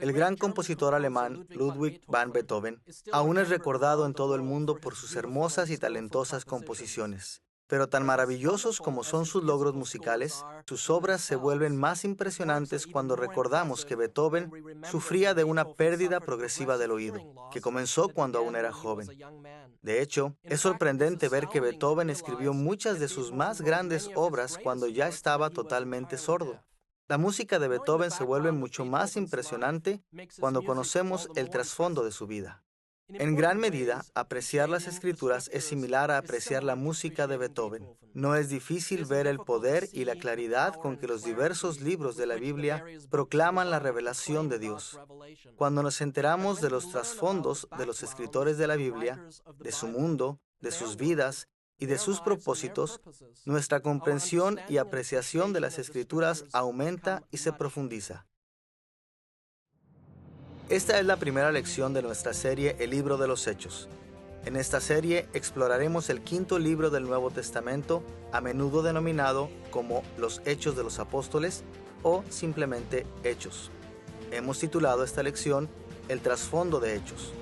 El gran compositor alemán Ludwig van Beethoven aún es recordado en todo el mundo por sus hermosas y talentosas composiciones. Pero tan maravillosos como son sus logros musicales, sus obras se vuelven más impresionantes cuando recordamos que Beethoven sufría de una pérdida progresiva del oído, que comenzó cuando aún era joven. De hecho, es sorprendente ver que Beethoven escribió muchas de sus más grandes obras cuando ya estaba totalmente sordo. La música de Beethoven se vuelve mucho más impresionante cuando conocemos el trasfondo de su vida. En gran medida, apreciar las escrituras es similar a apreciar la música de Beethoven. No es difícil ver el poder y la claridad con que los diversos libros de la Biblia proclaman la revelación de Dios. Cuando nos enteramos de los trasfondos de los escritores de la Biblia, de su mundo, de sus vidas y de sus propósitos, nuestra comprensión y apreciación de las escrituras aumenta y se profundiza. Esta es la primera lección de nuestra serie El Libro de los Hechos. En esta serie exploraremos el quinto libro del Nuevo Testamento, a menudo denominado como los Hechos de los Apóstoles o simplemente Hechos. Hemos titulado esta lección El trasfondo de Hechos,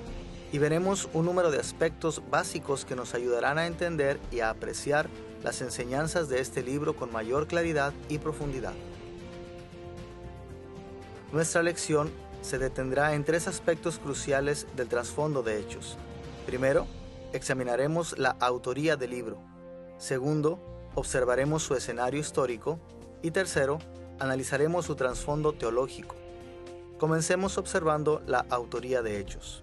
y veremos un número de aspectos básicos que nos ayudarán a entender y a apreciar las enseñanzas de este libro con mayor claridad y profundidad. Nuestra lección se detendrá en tres aspectos cruciales del trasfondo de Hechos. Primero, examinaremos la autoría del libro. Segundo, observaremos su escenario histórico. Y tercero, analizaremos su trasfondo teológico. Comencemos observando la autoría de Hechos.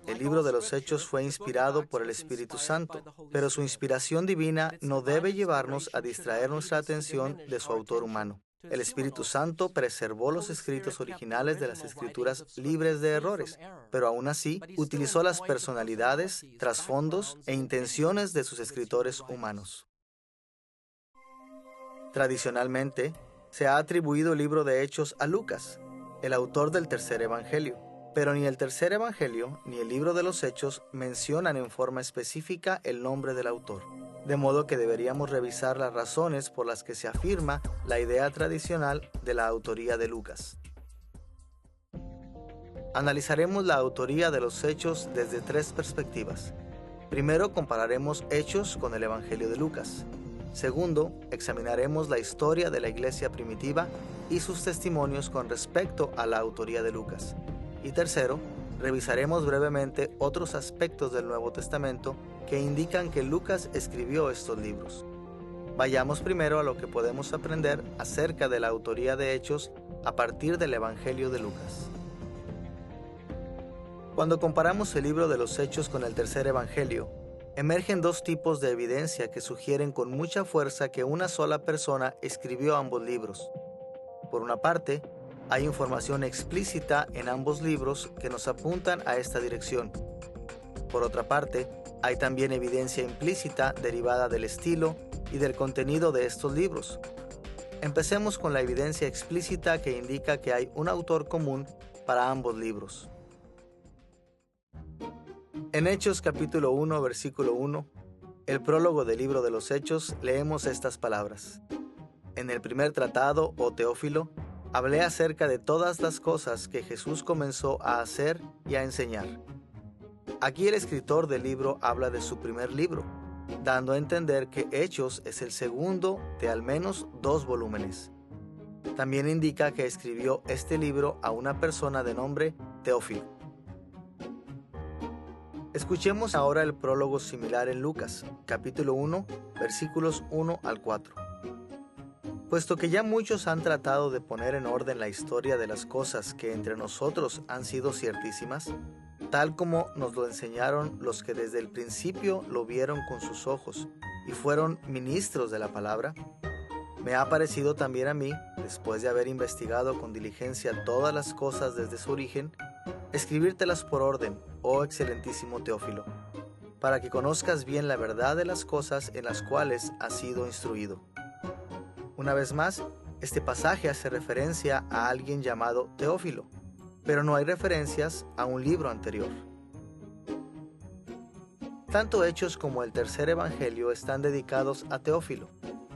El libro de los Hechos fue inspirado por el Espíritu Santo, pero su inspiración divina no debe llevarnos a distraer nuestra atención de su autor humano. El Espíritu Santo preservó los escritos originales de las Escrituras libres de errores, pero aún así utilizó las personalidades, trasfondos e intenciones de sus escritores humanos. Tradicionalmente, se ha atribuido el libro de Hechos a Lucas, el autor del tercer evangelio, pero ni el tercer evangelio ni el libro de los Hechos mencionan en forma específica el nombre del autor. De modo que deberíamos revisar las razones por las que se afirma la idea tradicional de la autoría de Lucas. Analizaremos la autoría de los Hechos desde tres perspectivas. Primero, compararemos Hechos con el Evangelio de Lucas. Segundo, examinaremos la historia de la iglesia primitiva y sus testimonios con respecto a la autoría de Lucas. Y tercero, revisaremos brevemente otros aspectos del Nuevo Testamento que indican que Lucas escribió estos libros. Vayamos primero a lo que podemos aprender acerca de la autoría de Hechos a partir del Evangelio de Lucas. Cuando comparamos el libro de los Hechos con el tercer Evangelio, emergen dos tipos de evidencia que sugieren con mucha fuerza que una sola persona escribió ambos libros. Por una parte, hay información explícita en ambos libros que nos apuntan a esta dirección. Por otra parte, hay también evidencia implícita derivada del estilo y del contenido de estos libros. Empecemos con la evidencia explícita que indica que hay un autor común para ambos libros. En Hechos capítulo 1, versículo 1, el prólogo del libro de los Hechos, leemos estas palabras. En el primer tratado, oh Teófilo, hablé acerca de todas las cosas que Jesús comenzó a hacer y a enseñar. Aquí el escritor del libro habla de su primer libro, dando a entender que Hechos es el segundo de al menos 2 volúmenes. También indica que escribió este libro a una persona de nombre Teófilo. Escuchemos ahora el prólogo similar en Lucas, capítulo 1, versículos 1 al 4. Puesto que ya muchos han tratado de poner en orden la historia de las cosas que entre nosotros han sido ciertísimas, tal como nos lo enseñaron los que desde el principio lo vieron con sus ojos y fueron ministros de la palabra, me ha parecido también a mí, después de haber investigado con diligencia todas las cosas desde su origen, escribírtelas por orden, oh excelentísimo Teófilo, para que conozcas bien la verdad de las cosas en las cuales has sido instruido. Una vez más, este pasaje hace referencia a alguien llamado Teófilo, pero no hay referencias a un libro anterior. Tanto Hechos como el tercer Evangelio están dedicados a Teófilo,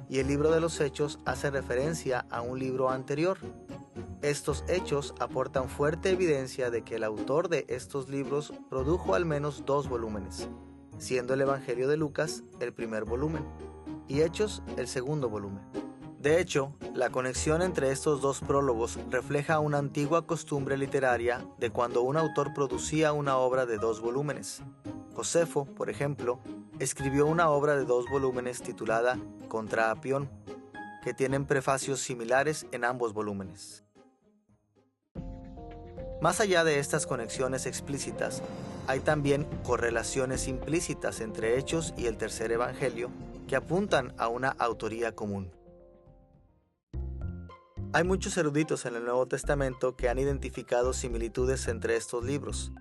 y el libro de los Hechos hace referencia a un libro anterior, Estos hechos aportan fuerte evidencia de que el autor de estos libros produjo al menos 2 volúmenes, siendo el Evangelio de Lucas el primer volumen y Hechos el segundo volumen. De hecho, la conexión entre estos 2 prólogos refleja una antigua costumbre literaria de cuando un autor producía una obra de 2 volúmenes. Josefo, por ejemplo, escribió una obra de 2 volúmenes titulada Contra Apión, que tienen prefacios similares en ambos volúmenes. Más allá de estas conexiones explícitas, hay también correlaciones implícitas entre Hechos y el tercer Evangelio que apuntan a una autoría común. Hay muchos eruditos en el Nuevo Testamento que han identificado similitudes entre estos libros.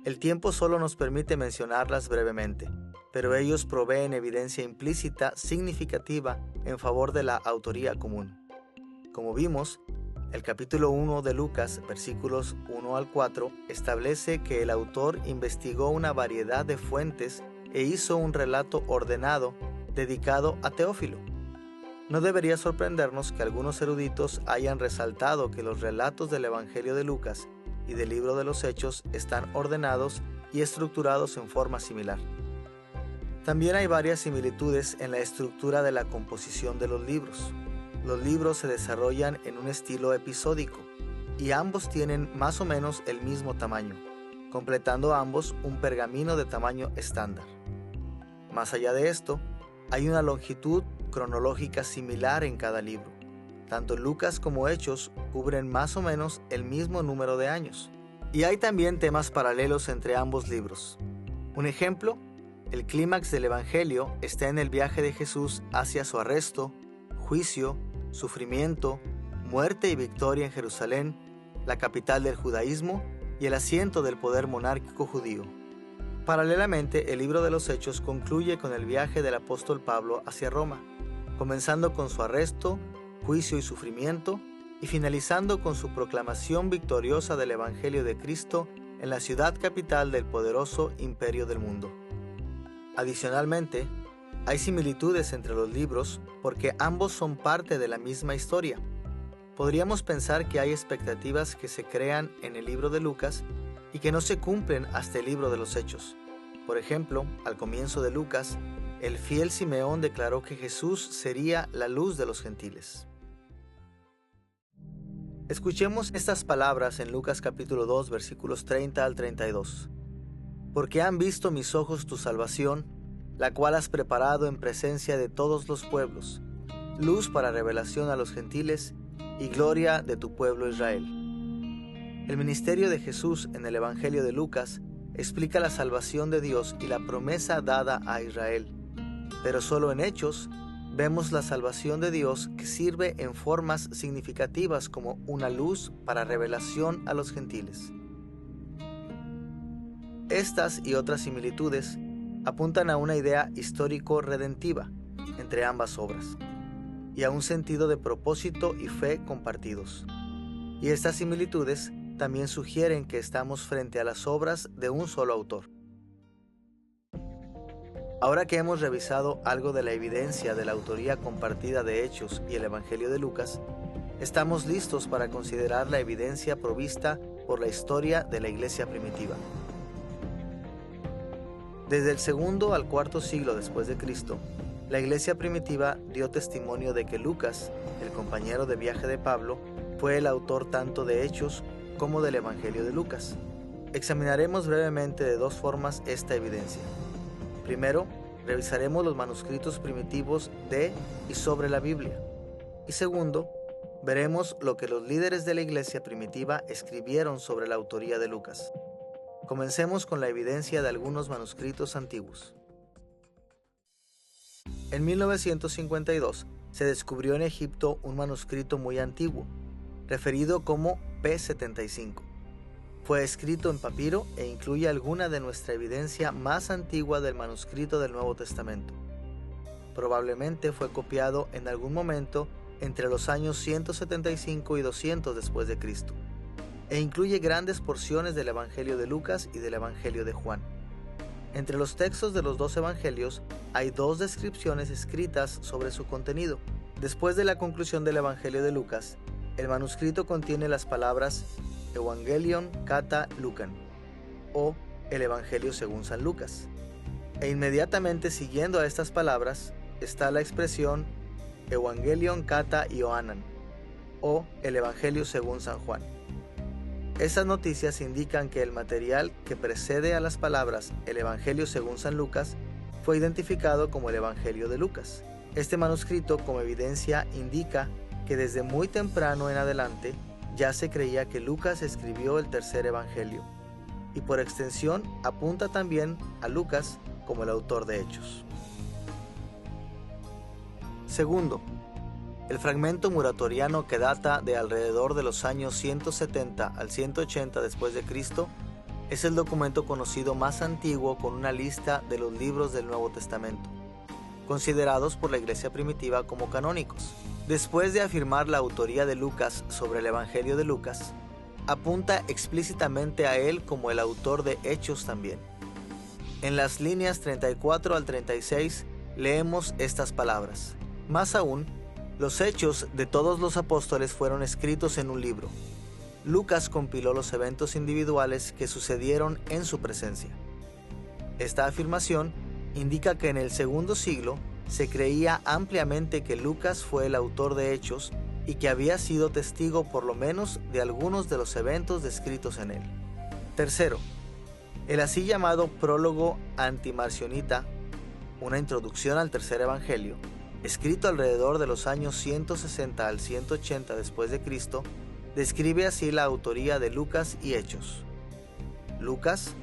El tiempo solo nos permite mencionarlas brevemente, pero ellos proveen evidencia implícita significativa en favor de la autoría común. Como vimos, el capítulo 1 de Lucas, versículos 1 al 4, establece que el autor investigó una variedad de fuentes e hizo un relato ordenado dedicado a Teófilo. No debería sorprendernos que algunos eruditos hayan resaltado que los relatos del Evangelio de Lucas y del libro de los Hechos están ordenados y estructurados en forma similar. También hay varias similitudes en la estructura de la composición de los libros. Los libros se desarrollan en un estilo episódico y ambos tienen más o menos el mismo tamaño, completando ambos un pergamino de tamaño estándar. Más allá de esto, hay una longitud cronológica similar en cada libro. Tanto Lucas como Hechos cubren más o menos el mismo número de años. Y hay también temas paralelos entre ambos libros. Un ejemplo, el clímax del Evangelio está en el viaje de Jesús hacia su arresto, juicio, sufrimiento, muerte y victoria en Jerusalén, la capital del judaísmo y el asiento del poder monárquico judío. Paralelamente, el libro de los Hechos concluye con el viaje del apóstol Pablo hacia Roma, comenzando con su arresto, juicio y sufrimiento, y finalizando con su proclamación victoriosa del Evangelio de Cristo en la ciudad capital del poderoso imperio del mundo. Adicionalmente, hay similitudes entre los libros porque ambos son parte de la misma historia. Podríamos pensar que hay expectativas que se crean en el libro de Lucas y que no se cumplen hasta el libro de los Hechos. Por ejemplo, al comienzo de Lucas, el fiel Simeón declaró que Jesús sería la luz de los gentiles. Escuchemos estas palabras en Lucas capítulo 2, versículos 30 al 32. Porque han visto mis ojos tu salvación, la cual has preparado en presencia de todos los pueblos, luz para revelación a los gentiles y gloria de tu pueblo Israel. El ministerio de Jesús en el Evangelio de Lucas explica la salvación de Dios y la promesa dada a Israel, pero solo en Hechos vemos la salvación de Dios que sirve en formas significativas como una luz para revelación a los gentiles. Estas y otras similitudes apuntan a una idea histórico-redentiva entre ambas obras y a un sentido de propósito y fe compartidos. Y estas similitudes también sugieren que estamos frente a las obras de un solo autor. Ahora que hemos revisado algo de la evidencia de la autoría compartida de Hechos y el Evangelio de Lucas, estamos listos para considerar la evidencia provista por la historia de la iglesia primitiva. Desde el segundo al cuarto siglo después de Cristo, la iglesia primitiva dio testimonio de que Lucas, el compañero de viaje de Pablo, fue el autor tanto de Hechos como del Evangelio de Lucas. Examinaremos brevemente de 2 formas esta evidencia. Primero, revisaremos los manuscritos primitivos de y sobre la Biblia. Y segundo, veremos lo que los líderes de la iglesia primitiva escribieron sobre la autoría de Lucas. Comencemos con la evidencia de algunos manuscritos antiguos. En 1952 se descubrió en Egipto un manuscrito muy antiguo, referido como P75. Fue escrito en papiro e incluye alguna de nuestra evidencia más antigua del manuscrito del Nuevo Testamento. Probablemente fue copiado en algún momento entre los años 175 y 200 después de Cristo, e incluye grandes porciones del Evangelio de Lucas y del Evangelio de Juan. Entre los textos de los 2 evangelios hay 2 descripciones escritas sobre su contenido. Después de la conclusión del Evangelio de Lucas, El manuscrito contiene las palabras Evangelion kata Lucan o el Evangelio según San Lucas. E inmediatamente siguiendo a estas palabras está la expresión Evangelion kata Ioannan o el Evangelio según San Juan. Estas noticias indican que el material que precede a las palabras el Evangelio según San Lucas fue identificado como el Evangelio de Lucas. Este manuscrito, como evidencia, indica que desde muy temprano en adelante ya se creía que Lucas escribió el tercer Evangelio, y por extensión apunta también a Lucas como el autor de Hechos. Segundo, el fragmento muratoriano que data de alrededor de los años 170 al 180 después de Cristo es el documento conocido más antiguo con una lista de los libros del Nuevo Testamento, considerados por la Iglesia primitiva como canónicos. Después de afirmar la autoría de Lucas sobre el Evangelio de Lucas, apunta explícitamente a él como el autor de Hechos también. En las líneas 34 al 36 leemos estas palabras. Más aún, los hechos de todos los apóstoles fueron escritos en un libro. Lucas compiló los eventos individuales que sucedieron en su presencia. Esta afirmación indica que en el segundo siglo se creía ampliamente que Lucas fue el autor de Hechos y que había sido testigo por lo menos de algunos de los eventos descritos en él. Tercero, el así llamado prólogo antimarcionita, una introducción al tercer evangelio, escrito alrededor de los años 160 al 180 después de Cristo, describe así la autoría de Lucas y Hechos. Lucas,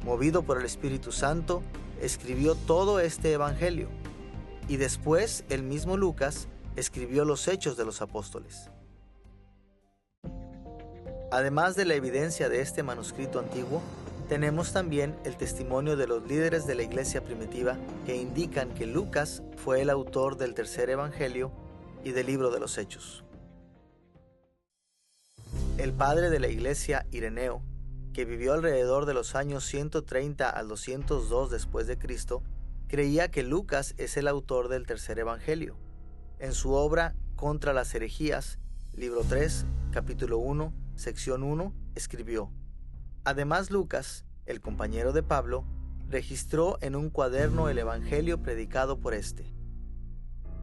movido por el Espíritu Santo, escribió todo este evangelio, y después el mismo Lucas escribió los Hechos de los Apóstoles. Además de la evidencia de este manuscrito antiguo, tenemos también el testimonio de los líderes de la iglesia primitiva que indican que Lucas fue el autor del tercer evangelio y del libro de los Hechos. El padre de la iglesia, Ireneo, que vivió alrededor de los años 130 al 202 después de Cristo, creía que Lucas es el autor del tercer evangelio. En su obra Contra las herejías, libro 3, capítulo 1, sección 1, escribió: Además Lucas, el compañero de Pablo, registró en un cuaderno el evangelio predicado por éste.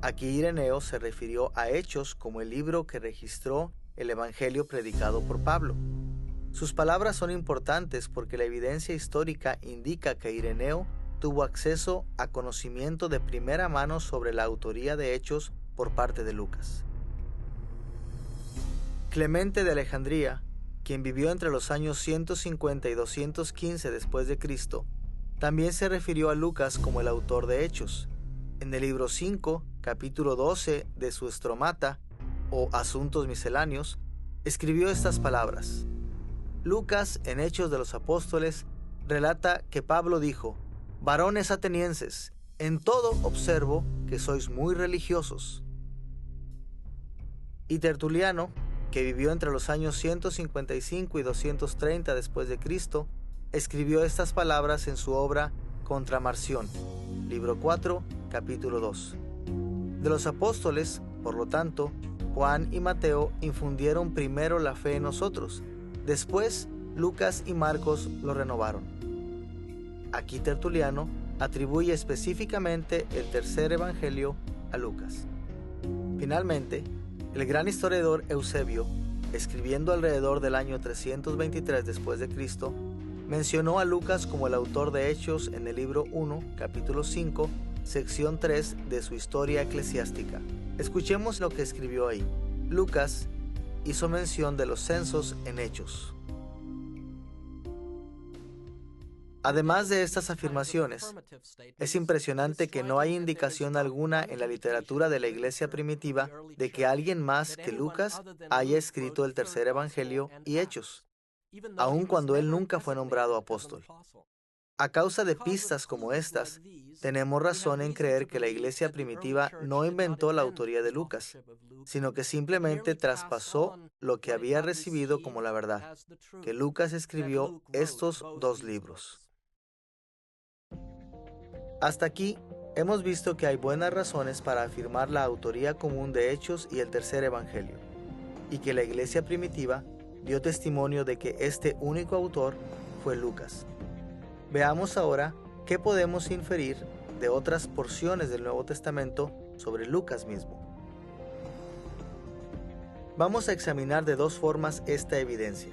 Aquí Ireneo se refirió a Hechos como el libro que registró el evangelio predicado por Pablo. Sus palabras son importantes porque la evidencia histórica indica que Ireneo tuvo acceso a conocimiento de primera mano sobre la autoría de Hechos por parte de Lucas. Clemente de Alejandría, quien vivió entre los años 150 y 215 después de Cristo, también se refirió a Lucas como el autor de Hechos. En el libro 5, capítulo 12 de su Estromata, o Asuntos Misceláneos, escribió estas palabras. Lucas, en Hechos de los Apóstoles, relata que Pablo dijo: Varones atenienses, en todo observo que sois muy religiosos. Y Tertuliano, que vivió entre los años 155 y 230 después de Cristo, escribió estas palabras en su obra Contra Marción, libro 4, capítulo 2. De los apóstoles, por lo tanto, Juan y Mateo infundieron primero la fe en nosotros, después Lucas y Marcos lo renovaron. Aquí Tertuliano atribuye específicamente el tercer evangelio a Lucas. Finalmente, el gran historiador Eusebio, escribiendo alrededor del año 323 después de Cristo, mencionó a Lucas como el autor de Hechos en el libro 1, capítulo 5, sección 3 de su Historia Eclesiástica. Escuchemos lo que escribió ahí. Lucas hizo mención de los censos en Hechos. Además de estas afirmaciones, es impresionante que no hay indicación alguna en la literatura de la iglesia primitiva de que alguien más que Lucas haya escrito el tercer evangelio y Hechos, aun cuando él nunca fue nombrado apóstol. A causa de pistas como estas, tenemos razón en creer que la iglesia primitiva no inventó la autoría de Lucas, sino que simplemente traspasó lo que había recibido como la verdad, que Lucas escribió estos dos libros. Hasta aquí, hemos visto que hay buenas razones para afirmar la autoría común de Hechos y el tercer evangelio. y que la iglesia primitiva dio testimonio de que este único autor fue Lucas. Veamos ahora qué podemos inferir de otras porciones del Nuevo Testamento sobre Lucas mismo. Vamos a examinar de dos formas esta evidencia.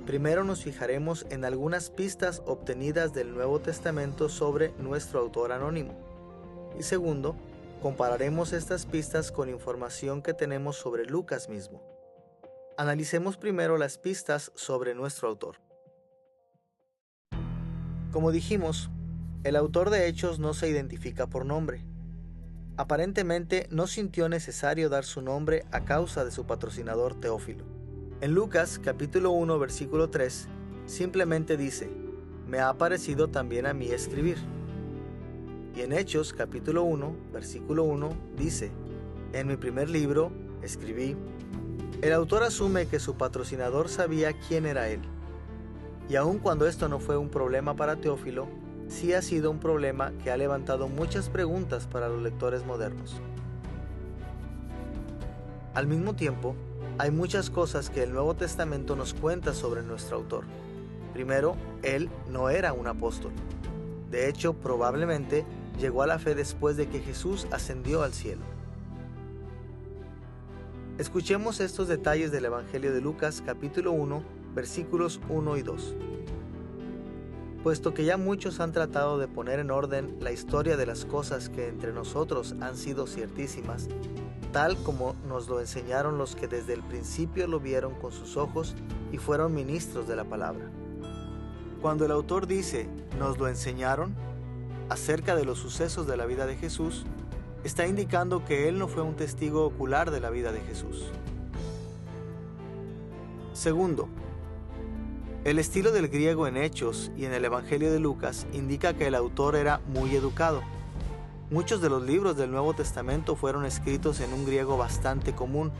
Primero nos fijaremos en algunas pistas obtenidas del Nuevo Testamento sobre nuestro autor anónimo. Y segundo, compararemos estas pistas con información que tenemos sobre Lucas mismo. Analicemos primero las pistas sobre nuestro autor. Como dijimos, el autor de Hechos no se identifica por nombre. Aparentemente no sintió necesario dar su nombre a causa de su patrocinador Teófilo. En Lucas capítulo 1 versículo 3 simplemente dice: me ha parecido también a mí escribir. Y en Hechos capítulo 1 versículo 1 dice: en mi primer libro escribí. El autor asume que su patrocinador sabía quién era él. Y aun cuando esto no fue un problema para Teófilo, sí ha sido un problema que ha levantado muchas preguntas para los lectores modernos. Al mismo tiempo, hay muchas cosas que el Nuevo Testamento nos cuenta sobre nuestro autor. Primero, él no era un apóstol. De hecho, probablemente llegó a la fe después de que Jesús ascendió al cielo. Escuchemos estos detalles del Evangelio de Lucas capítulo 1, versículos 1 y 2. Puesto que ya muchos han tratado de poner en orden la historia de las cosas que entre nosotros han sido ciertísimas, tal como nos lo enseñaron los que desde el principio lo vieron con sus ojos y fueron ministros de la palabra. Cuando el autor dice «nos lo enseñaron» acerca de los sucesos de la vida de Jesús, está indicando que él no fue un testigo ocular de la vida de Jesús. Segundo, el estilo del griego en Hechos y en el Evangelio de Lucas indica que el autor era muy educado. Muchos de los libros del Nuevo Testamento fueron escritos en un griego bastante común,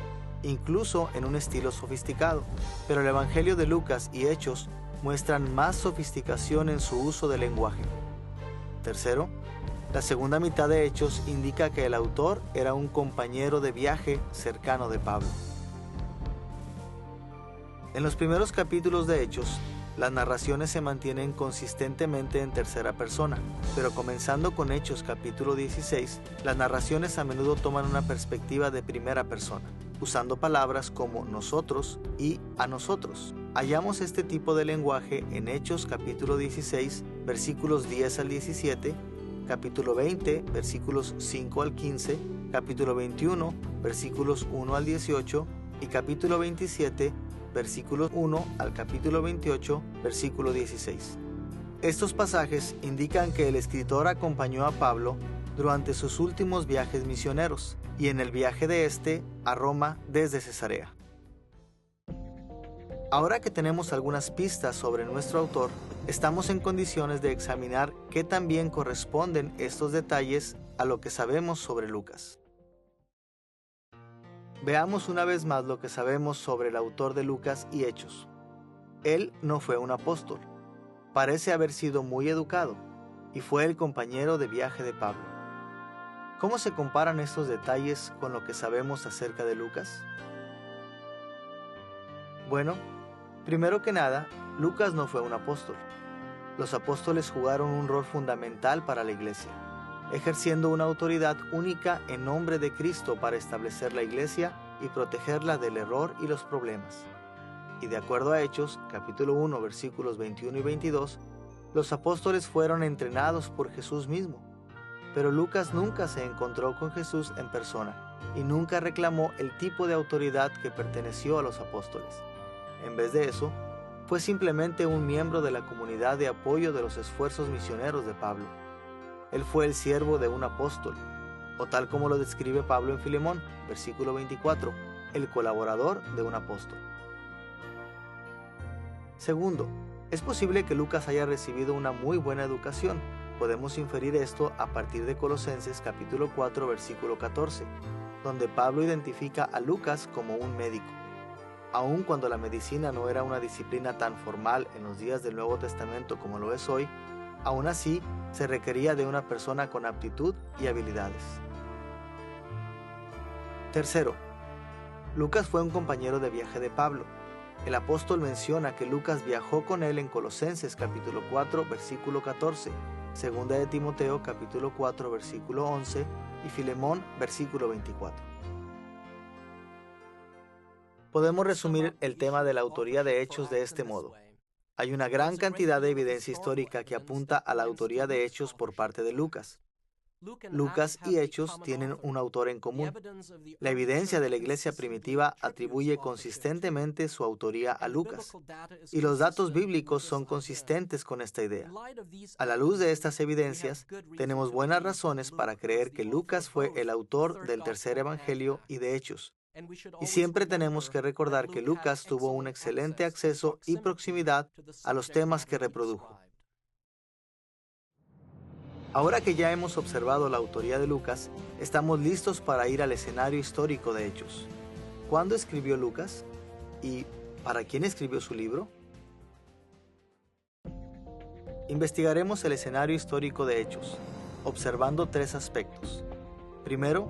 incluso en un estilo sofisticado, pero el Evangelio de Lucas y Hechos muestran más sofisticación en su uso del lenguaje. Tercero, la segunda mitad de Hechos indica que el autor era un compañero de viaje cercano de Pablo. En los primeros capítulos de Hechos, las narraciones se mantienen consistentemente en tercera persona, pero comenzando con Hechos capítulo 16, las narraciones a menudo toman una perspectiva de primera persona, usando palabras como nosotros y a nosotros. Hallamos este tipo de lenguaje en Hechos capítulo 16, versículos 10 al 17, capítulo 20, versículos 5 al 15, capítulo 21, versículos 1 al 18 y capítulo 27, versículos 1 al capítulo 28, versículo 16. Estos pasajes indican que el escritor acompañó a Pablo durante sus últimos viajes misioneros y en el viaje de este a Roma desde Cesarea. Ahora que tenemos algunas pistas sobre nuestro autor, estamos en condiciones de examinar qué tan bien corresponden estos detalles a lo que sabemos sobre Lucas. Veamos una vez más lo que sabemos sobre el autor de Lucas y Hechos. Él no fue un apóstol. Parece haber sido muy educado y fue el compañero de viaje de Pablo. ¿Cómo se comparan estos detalles con lo que sabemos acerca de Lucas? Bueno, primero que nada, Lucas no fue un apóstol. Los apóstoles jugaron un rol fundamental para la iglesia, ejerciendo una autoridad única en nombre de Cristo para establecer la iglesia y protegerla del error y los problemas. Y de acuerdo a Hechos, capítulo 1, versículos 21 y 22, los apóstoles fueron entrenados por Jesús mismo. Pero Lucas nunca se encontró con Jesús en persona y nunca reclamó el tipo de autoridad que perteneció a los apóstoles. En vez de eso, fue simplemente un miembro de la comunidad de apoyo de los esfuerzos misioneros de Pablo. Él fue el siervo de un apóstol, o tal como lo describe Pablo en Filemón, versículo 24, el colaborador de un apóstol. Segundo, es posible que Lucas haya recibido una muy buena educación. Podemos inferir esto a partir de Colosenses capítulo 4, versículo 14, donde Pablo identifica a Lucas como un médico. Aun cuando la medicina no era una disciplina tan formal en los días del Nuevo Testamento como lo es hoy, aún así se requería de una persona con aptitud y habilidades. Tercero, Lucas fue un compañero de viaje de Pablo. El apóstol menciona que Lucas viajó con él en Colosenses capítulo 4, versículo 14, Segunda de Timoteo capítulo 4, versículo 11 y Filemón versículo 24. Podemos resumir el tema de la autoría de Hechos de este modo. Hay una gran cantidad de evidencia histórica que apunta a la autoría de Hechos por parte de Lucas. Lucas y Hechos tienen un autor en común. La evidencia de la iglesia primitiva atribuye consistentemente su autoría a Lucas, y los datos bíblicos son consistentes con esta idea. A la luz de estas evidencias, tenemos buenas razones para creer que Lucas fue el autor del tercer evangelio y de Hechos. Y siempre tenemos que recordar que Lucas tuvo un excelente acceso y proximidad a los temas que reprodujo. Ahora que ya hemos observado la autoría de Lucas, estamos listos para ir al escenario histórico de Hechos. ¿Cuándo escribió Lucas? ¿Y para quién escribió su libro? Investigaremos el escenario histórico de Hechos, observando tres aspectos. Primero,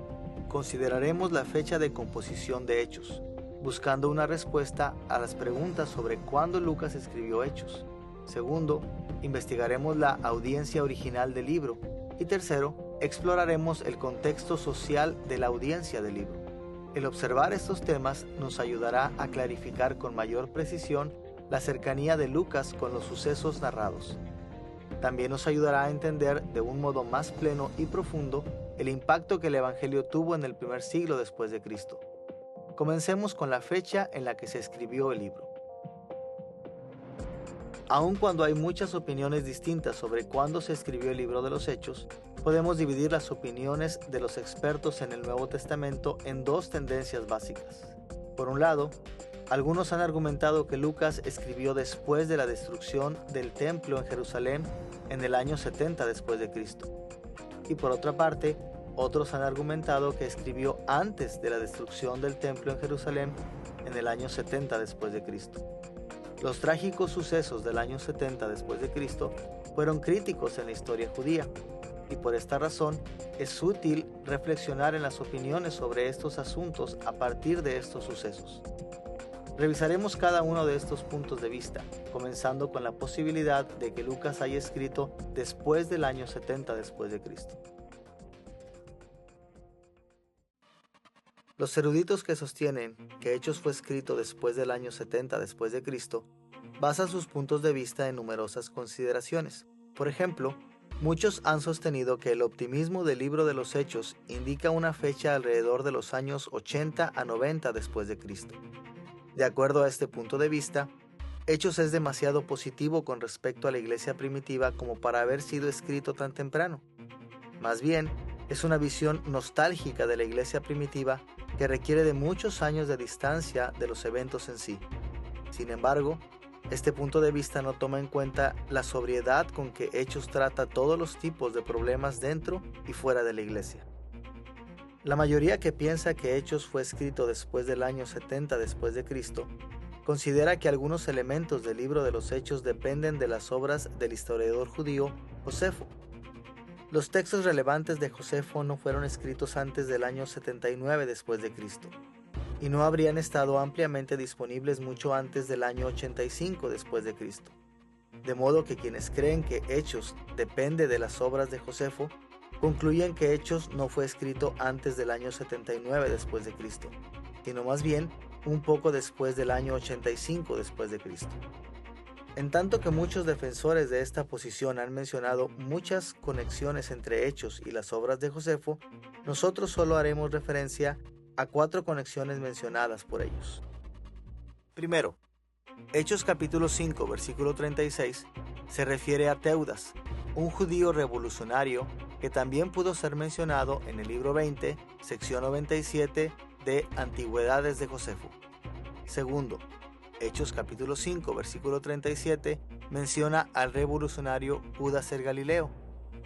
consideraremos la fecha de composición de Hechos, buscando una respuesta a las preguntas sobre cuándo Lucas escribió Hechos. Segundo, investigaremos la audiencia original del libro. Y tercero, exploraremos el contexto social de la audiencia del libro. El observar estos temas nos ayudará a clarificar con mayor precisión la cercanía de Lucas con los sucesos narrados. También nos ayudará a entender de un modo más pleno y profundo el impacto que el Evangelio tuvo en el primer siglo después de Cristo. Comencemos con la fecha en la que se escribió el libro. Aun cuando hay muchas opiniones distintas sobre cuándo se escribió el libro de los Hechos, podemos dividir las opiniones de los expertos en el Nuevo Testamento en dos tendencias básicas. Por un lado, algunos han argumentado que Lucas escribió después de la destrucción del templo en Jerusalén en el año 70 después de Cristo. Y por otra parte, otros han argumentado que escribió antes de la destrucción del templo en Jerusalén en el año 70 después de Cristo. Los trágicos sucesos del año 70 después de Cristo fueron críticos en la historia judía, y por esta razón es útil reflexionar en las opiniones sobre estos asuntos a partir de estos sucesos. Revisaremos cada uno de estos puntos de vista, comenzando con la posibilidad de que Lucas haya escrito después del año 70 después de Cristo. Los eruditos que sostienen que Hechos fue escrito después del año 70 después de Cristo basan sus puntos de vista en numerosas consideraciones. Por ejemplo, muchos han sostenido que el optimismo del libro de los Hechos indica una fecha alrededor de los años 80 a 90 después de Cristo. De acuerdo a este punto de vista, Hechos es demasiado positivo con respecto a la iglesia primitiva como para haber sido escrito tan temprano. Más bien, es una visión nostálgica de la iglesia primitiva que requiere de muchos años de distancia de los eventos en sí. Sin embargo, este punto de vista no toma en cuenta la sobriedad con que Hechos trata todos los tipos de problemas dentro y fuera de la iglesia. La mayoría que piensa que Hechos fue escrito después del año 70 después de Cristo considera que algunos elementos del libro de los Hechos dependen de las obras del historiador judío Josefo. Los textos relevantes de Josefo no fueron escritos antes del año 79 después de Cristo y no habrían estado ampliamente disponibles mucho antes del año 85 después de Cristo. De modo que quienes creen que Hechos depende de las obras de Josefo concluyen que Hechos no fue escrito antes del año 79 después de Cristo, sino más bien un poco después del año 85 después de Cristo. En tanto que muchos defensores de esta posición han mencionado muchas conexiones entre Hechos y las obras de Josefo, nosotros solo haremos referencia a 4 conexiones mencionadas por ellos. Primero, Hechos capítulo 5, versículo 36, se refiere a Teudas, un judío revolucionario que también pudo ser mencionado en el libro 20, sección 97 de Antigüedades de Josefo. Segundo, Hechos capítulo 5, versículo 37, menciona al revolucionario Judas el Galileo,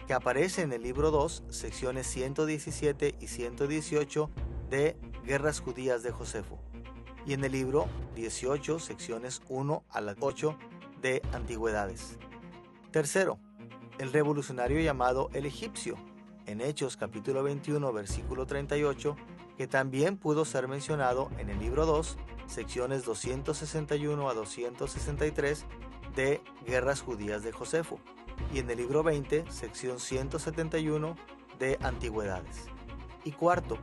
que aparece en el libro 2, secciones 117 y 118 de Guerras Judías de Josefo, y en el libro 18, secciones 1 a las 8 de Antigüedades. Tercero, el revolucionario llamado el egipcio, en Hechos capítulo 21, versículo 38, que también pudo ser mencionado en el libro 2, secciones 261 a 263 de Guerras Judías de Josefo, y en el libro 20, sección 171 de Antigüedades. Y cuarto,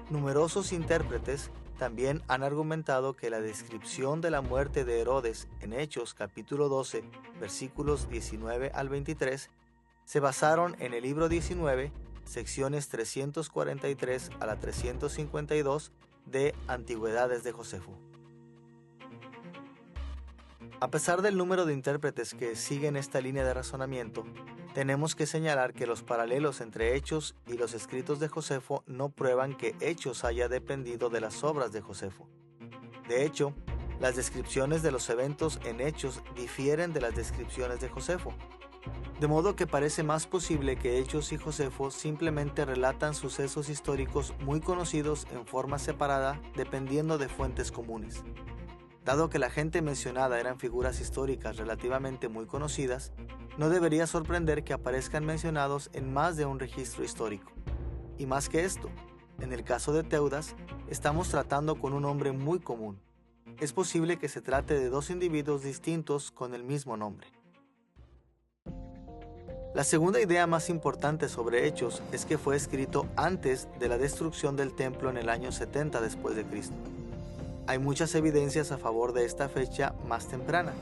numerosos intérpretes también han argumentado que la descripción de la muerte de Herodes en Hechos capítulo 12, versículos 19 al 23, se basaron en el libro 19, secciones 343 a la 352 de Antigüedades de Josefo. A pesar del número de intérpretes que siguen esta línea de razonamiento, tenemos que señalar que los paralelos entre Hechos y los escritos de Josefo no prueban que Hechos haya dependido de las obras de Josefo. De hecho, las descripciones de los eventos en Hechos difieren de las descripciones de Josefo, de modo que parece más posible que Hechos y Josefo simplemente relatan sucesos históricos muy conocidos en forma separada dependiendo de fuentes comunes. Dado que la gente mencionada eran figuras históricas relativamente muy conocidas, no debería sorprender que aparezcan mencionados en más de un registro histórico. Y más que esto, en el caso de Teudas, estamos tratando con un hombre muy común. Es posible que se trate de dos individuos distintos con el mismo nombre. La segunda idea más importante sobre Hechos es que fue escrito antes de la destrucción del templo en el año 70 después de Cristo. Hay muchas evidencias a favor de esta fecha más temprana.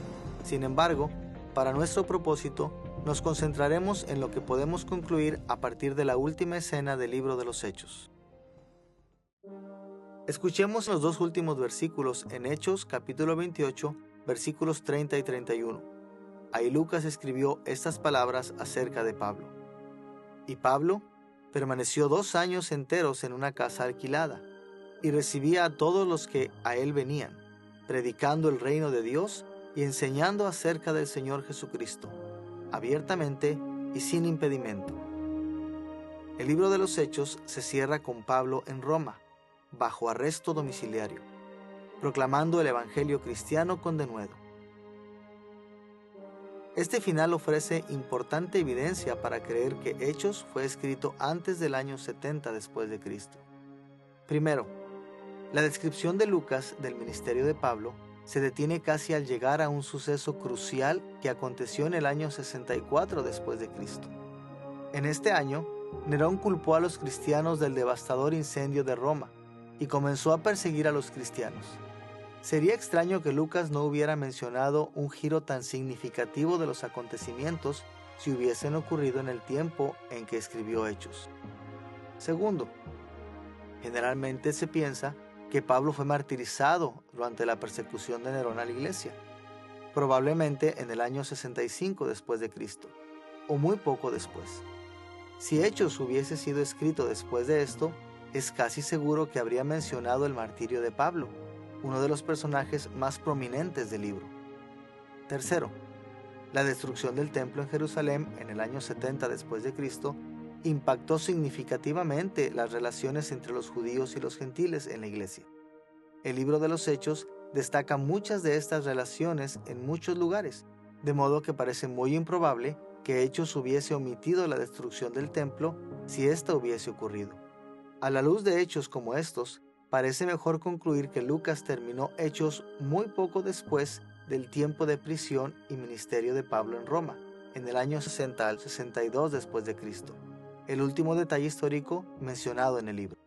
Sin embargo, para nuestro propósito, nos concentraremos en lo que podemos concluir a partir de la última escena del libro de los Hechos. Escuchemos los dos últimos versículos en Hechos capítulo 28, versículos 30 y 31. Ahí Lucas escribió estas palabras acerca de Pablo. Y Pablo permaneció 2 años enteros en una casa alquilada, y recibía a todos los que a él venían, predicando el reino de Dios y enseñando acerca del Señor Jesucristo, abiertamente y sin impedimento. El libro de los Hechos se cierra con Pablo en Roma, bajo arresto domiciliario, proclamando el evangelio cristiano con denuedo. Este final ofrece importante evidencia para creer que Hechos fue escrito antes del año 70 después de Cristo. Primero, la descripción de Lucas del ministerio de Pablo se detiene casi al llegar a un suceso crucial que aconteció en el año 64 después de Cristo. En este año, Nerón culpó a los cristianos del devastador incendio de Roma y comenzó a perseguir a los cristianos. Sería extraño que Lucas no hubiera mencionado un giro tan significativo de los acontecimientos si hubiesen ocurrido en el tiempo en que escribió Hechos. Segundo, generalmente se piensa que Pablo fue martirizado durante la persecución de Nerón a la iglesia, probablemente en el año 65 después de Cristo, o muy poco después. Si Hechos hubiese sido escrito después de esto, es casi seguro que habría mencionado el martirio de Pablo, uno de los personajes más prominentes del libro. Tercero, la destrucción del templo en Jerusalén en el año 70 después de Cristo impactó significativamente las relaciones entre los judíos y los gentiles en la iglesia. El libro de los Hechos destaca muchas de estas relaciones en muchos lugares, de modo que parece muy improbable que Hechos hubiese omitido la destrucción del templo si ésta hubiese ocurrido. A la luz de hechos como estos, parece mejor concluir que Lucas terminó Hechos muy poco después del tiempo de prisión y ministerio de Pablo en Roma, en el año 60 al 62 después de Cristo, el último detalle histórico mencionado en el libro.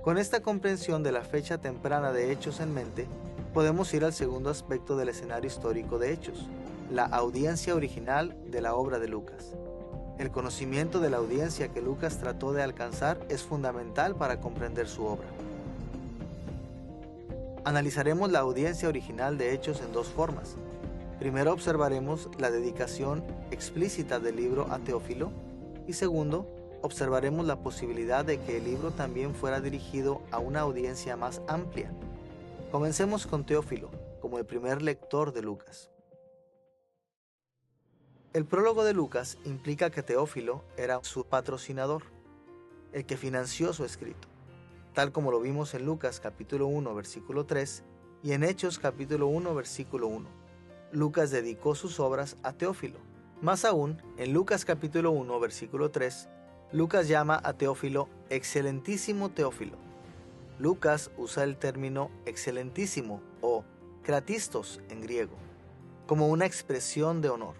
Con esta comprensión de la fecha temprana de Hechos en mente, podemos ir al segundo aspecto del escenario histórico de Hechos, la audiencia original de la obra de Lucas. El conocimiento de la audiencia que Lucas trató de alcanzar es fundamental para comprender su obra. Analizaremos la audiencia original de Hechos en dos formas. Primero observaremos la dedicación explícita del libro a Teófilo y segundo, observaremos la posibilidad de que el libro también fuera dirigido a una audiencia más amplia. Comencemos con Teófilo, como el primer lector de Lucas. El prólogo de Lucas implica que Teófilo era su patrocinador, el que financió su escrito, tal como lo vimos en Lucas capítulo 1 versículo 3 y en Hechos capítulo 1 versículo 1. Lucas dedicó sus obras a Teófilo, Más aún, en Lucas capítulo 1, versículo 3, Lucas llama a Teófilo excelentísimo Teófilo. Lucas usa el término excelentísimo o kratistos en griego, como una expresión de honor.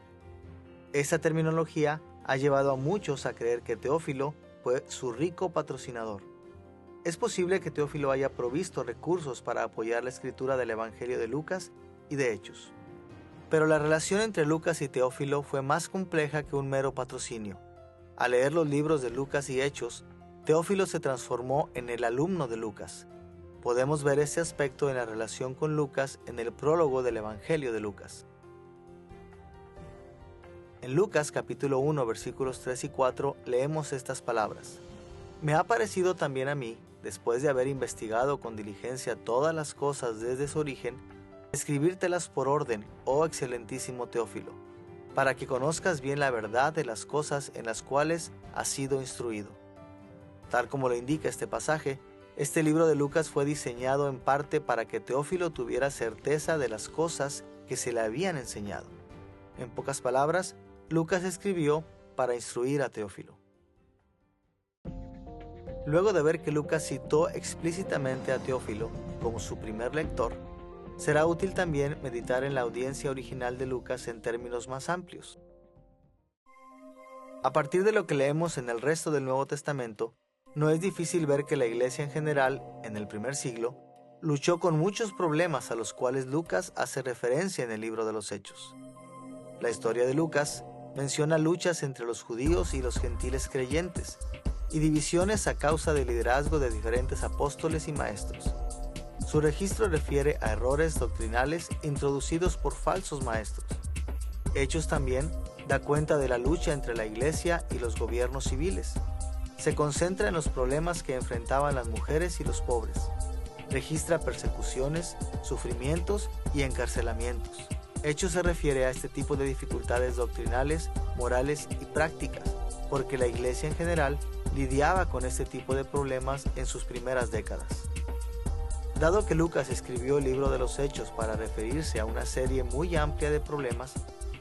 Esta terminología ha llevado a muchos a creer que Teófilo fue su rico patrocinador. Es posible que Teófilo haya provisto recursos para apoyar la escritura del Evangelio de Lucas y de Hechos. Pero la relación entre Lucas y Teófilo fue más compleja que un mero patrocinio. Al leer los libros de Lucas y Hechos, Teófilo se transformó en el alumno de Lucas. Podemos ver ese aspecto en la relación con Lucas en el prólogo del Evangelio de Lucas. En Lucas capítulo 1 versículos 3 y 4 leemos estas palabras. Me ha parecido también a mí, después de haber investigado con diligencia todas las cosas desde su origen, escribírtelas por orden, oh excelentísimo Teófilo, para que conozcas bien la verdad de las cosas en las cuales has sido instruido. Tal como lo indica este pasaje, este libro de Lucas fue diseñado en parte para que Teófilo tuviera certeza de las cosas que se le habían enseñado. En pocas palabras, Lucas escribió para instruir a Teófilo. Luego de ver que Lucas citó explícitamente a Teófilo como su primer lector, será útil también meditar en la audiencia original de Lucas en términos más amplios. A partir de lo que leemos en el resto del Nuevo Testamento, no es difícil ver que la iglesia en general, en el primer siglo, luchó con muchos problemas a los cuales Lucas hace referencia en el libro de los Hechos. La historia de Lucas menciona luchas entre los judíos y los gentiles creyentes, y divisiones a causa del liderazgo de diferentes apóstoles y maestros. Su registro refiere a errores doctrinales introducidos por falsos maestros. Hechos también da cuenta de la lucha entre la iglesia y los gobiernos civiles. Se concentra en los problemas que enfrentaban las mujeres y los pobres. Registra persecuciones, sufrimientos y encarcelamientos. Hechos se refiere a este tipo de dificultades doctrinales, morales y prácticas, porque la iglesia en general lidiaba con este tipo de problemas en sus primeras décadas. Dado que Lucas escribió el libro de los Hechos para referirse a una serie muy amplia de problemas,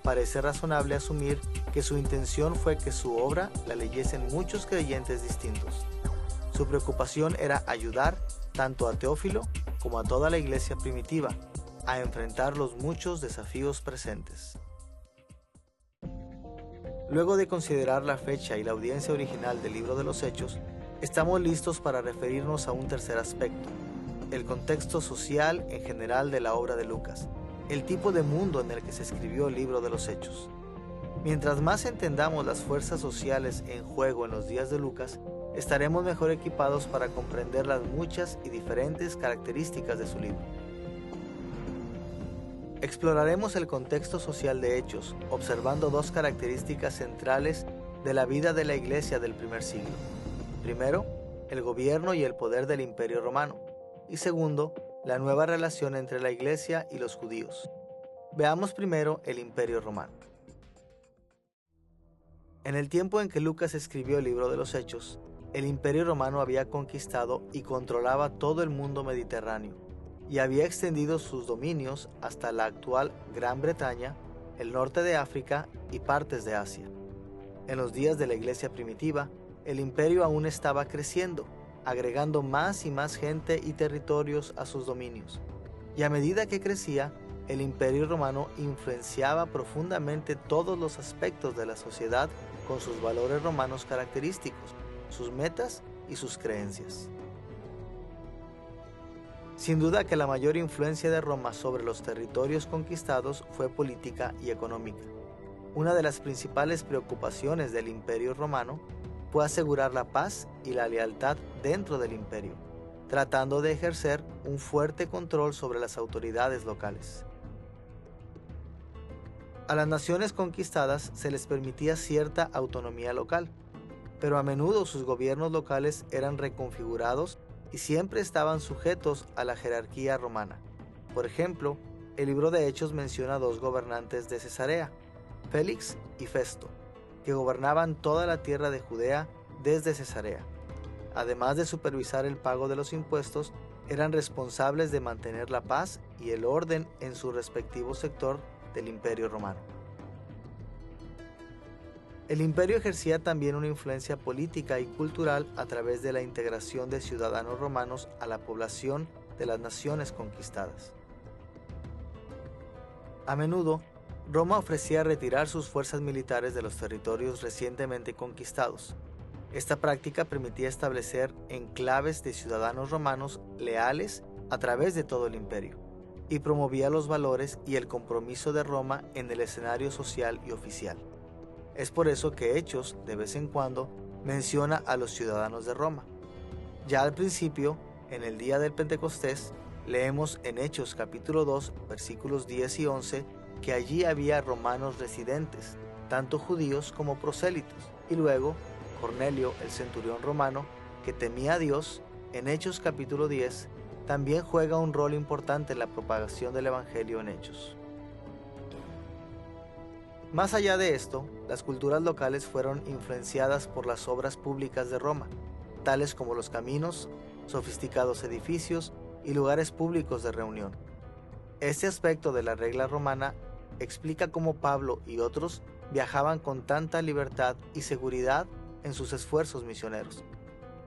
parece razonable asumir que su intención fue que su obra la leyesen muchos creyentes distintos. Su preocupación era ayudar tanto a Teófilo como a toda la iglesia primitiva a enfrentar los muchos desafíos presentes. Luego de considerar la fecha y la audiencia original del libro de los Hechos, estamos listos para referirnos a un tercer aspecto, el contexto social en general de la obra de Lucas, el tipo de mundo en el que se escribió el libro de los Hechos. Mientras más entendamos las fuerzas sociales en juego en los días de Lucas, estaremos mejor equipados para comprender las muchas y diferentes características de su libro. Exploraremos el contexto social de Hechos, observando dos características centrales de la vida de la iglesia del primer siglo. Primero, el gobierno y el poder del Imperio Romano. Y segundo, la nueva relación entre la iglesia y los judíos. Veamos primero el Imperio Romano. En el tiempo en que Lucas escribió el libro de los Hechos, el Imperio Romano había conquistado y controlaba todo el mundo mediterráneo, y había extendido sus dominios hasta la actual Gran Bretaña, el norte de África y partes de Asia. En los días de la iglesia primitiva, el imperio aún estaba creciendo, agregando más y más gente y territorios a sus dominios. Y a medida que crecía, el imperio romano influenciaba profundamente todos los aspectos de la sociedad con sus valores romanos característicos, sus metas y sus creencias. Sin duda que la mayor influencia de Roma sobre los territorios conquistados fue política y económica. Una de las principales preocupaciones del Imperio Romano fue asegurar la paz y la lealtad dentro del imperio, tratando de ejercer un fuerte control sobre las autoridades locales. A las naciones conquistadas se les permitía cierta autonomía local, pero a menudo sus gobiernos locales eran reconfigurados y siempre estaban sujetos a la jerarquía romana. Por ejemplo, el libro de Hechos menciona dos gobernantes de Cesarea, Félix y Festo, que gobernaban toda la tierra de Judea desde Cesarea. Además de supervisar el pago de los impuestos, eran responsables de mantener la paz y el orden en su respectivo sector del Imperio Romano. El imperio ejercía también una influencia política y cultural a través de la integración de ciudadanos romanos a la población de las naciones conquistadas. A menudo, Roma ofrecía retirar sus fuerzas militares de los territorios recientemente conquistados. Esta práctica permitía establecer enclaves de ciudadanos romanos leales a través de todo el imperio, y promovía los valores y el compromiso de Roma en el escenario social y oficial. Es por eso que Hechos, de vez en cuando, menciona a los ciudadanos de Roma. Ya al principio, en el día del Pentecostés, leemos en Hechos capítulo 2, versículos 10 y 11, que allí había romanos residentes, tanto judíos como prosélitos. Y luego, Cornelio, el centurión romano, que temía a Dios, en Hechos capítulo 10, también juega un rol importante en la propagación del Evangelio en Hechos. Más allá de esto, las culturas locales fueron influenciadas por las obras públicas de Roma, tales como los caminos, sofisticados edificios y lugares públicos de reunión. Este aspecto de la regla romana explica cómo Pablo y otros viajaban con tanta libertad y seguridad en sus esfuerzos misioneros.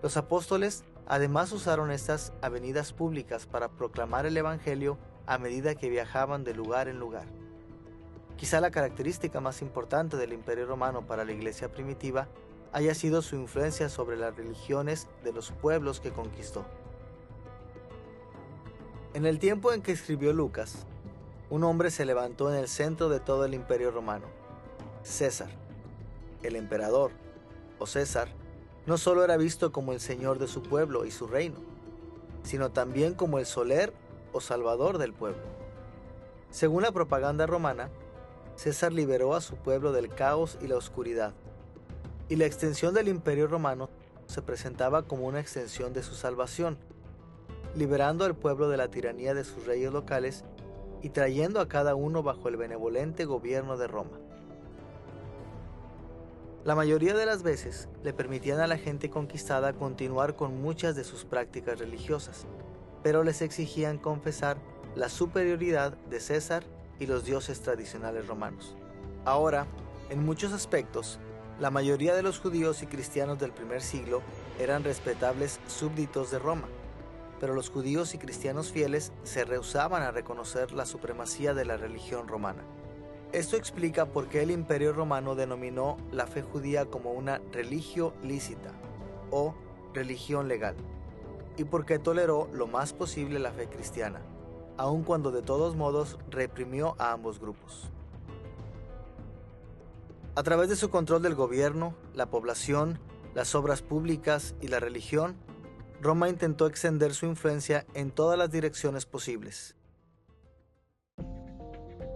Los apóstoles además usaron estas avenidas públicas para proclamar el Evangelio a medida que viajaban de lugar en lugar. Quizá la característica más importante del Imperio Romano para la Iglesia primitiva haya sido su influencia sobre las religiones de los pueblos que conquistó. En el tiempo en que escribió Lucas, un hombre se levantó en el centro de todo el Imperio Romano, César. El emperador, o César, no solo era visto como el señor de su pueblo y su reino, sino también como el soler o salvador del pueblo. Según la propaganda romana, César liberó a su pueblo del caos y la oscuridad, y la extensión del Imperio Romano se presentaba como una extensión de su salvación, liberando al pueblo de la tiranía de sus reyes locales y trayendo a cada uno bajo el benevolente gobierno de Roma. La mayoría de las veces le permitían a la gente conquistada continuar con muchas de sus prácticas religiosas, pero les exigían confesar la superioridad de César y los dioses tradicionales romanos. Ahora, en muchos aspectos, la mayoría de los judíos y cristianos del primer siglo eran respetables súbditos de Roma, pero los judíos y cristianos fieles se rehusaban a reconocer la supremacía de la religión romana. Esto explica por qué el Imperio Romano denominó la fe judía como una religio lícita o religión legal, y por qué toleró lo más posible la fe cristiana, aun cuando de todos modos reprimió a ambos grupos. A través de su control del gobierno, la población, las obras públicas y la religión, Roma intentó extender su influencia en todas las direcciones posibles.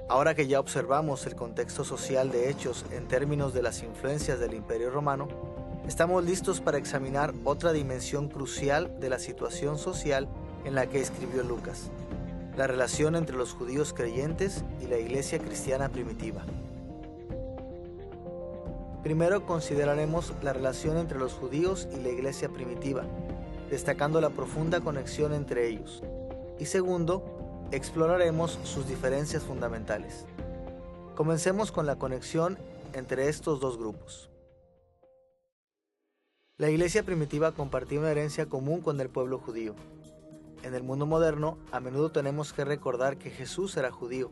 Ahora que ya observamos el contexto social de Hechos en términos de las influencias del Imperio Romano, estamos listos para examinar otra dimensión crucial de la situación social en la que escribió Lucas: la relación entre los judíos creyentes y la iglesia cristiana primitiva. Primero consideraremos la relación entre los judíos y la iglesia primitiva, destacando la profunda conexión entre ellos. Y segundo, exploraremos sus diferencias fundamentales. Comencemos con la conexión entre estos dos grupos. La iglesia primitiva compartía una herencia común con el pueblo judío. En el mundo moderno, a menudo tenemos que recordar que Jesús era judío.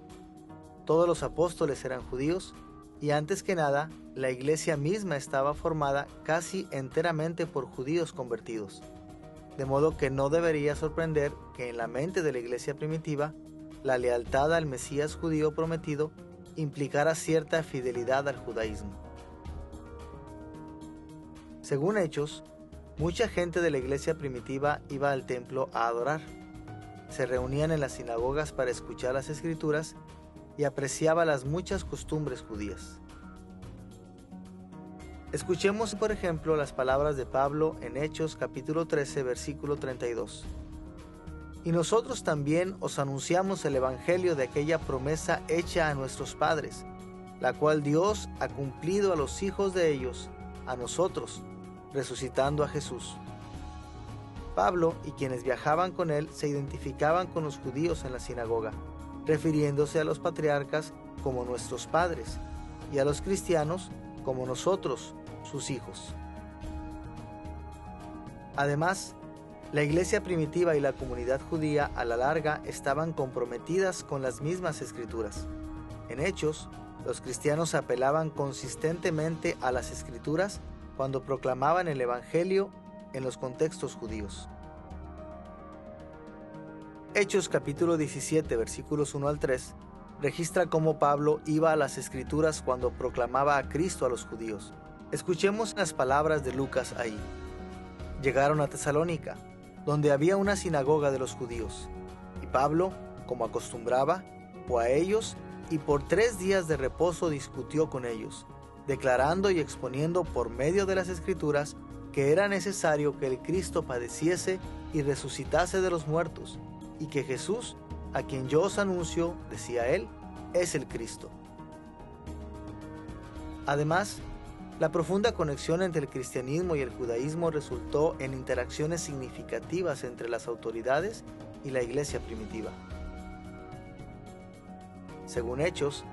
Todos los apóstoles eran judíos y antes que nada, la iglesia misma estaba formada casi enteramente por judíos convertidos. De modo que no debería sorprender que en la mente de la iglesia primitiva, la lealtad al Mesías judío prometido implicara cierta fidelidad al judaísmo. Según Hechos, mucha gente de la iglesia primitiva iba al templo a adorar. Se reunían en las sinagogas para escuchar las escrituras y apreciaba las muchas costumbres judías. Escuchemos, por ejemplo, las palabras de Pablo en Hechos capítulo 13, versículo 32. Y nosotros también os anunciamos el evangelio de aquella promesa hecha a nuestros padres, la cual Dios ha cumplido a los hijos de ellos, a nosotros, resucitando a Jesús. Pablo y quienes viajaban con él se identificaban con los judíos en la sinagoga, refiriéndose a los patriarcas como nuestros padres, y a los cristianos como nosotros, sus hijos. Además, la iglesia primitiva y la comunidad judía a la larga estaban comprometidas con las mismas escrituras. En Hechos, los cristianos apelaban consistentemente a las escrituras cuando proclamaban el evangelio en los contextos judíos. Hechos capítulo 17, versículos 1 al 3, registra cómo Pablo iba a las escrituras cuando proclamaba a Cristo a los judíos. Escuchemos las palabras de Lucas ahí. Llegaron a Tesalónica, donde había una sinagoga de los judíos, y Pablo, como acostumbraba, fue a ellos y por 3 días de reposo discutió con ellos, declarando y exponiendo por medio de las escrituras que era necesario que el Cristo padeciese y resucitase de los muertos, y que Jesús, a quien yo os anuncio, decía él, es el Cristo. Además, la profunda conexión entre el cristianismo y el judaísmo resultó en interacciones significativas entre las autoridades y la iglesia primitiva. Según Hechos,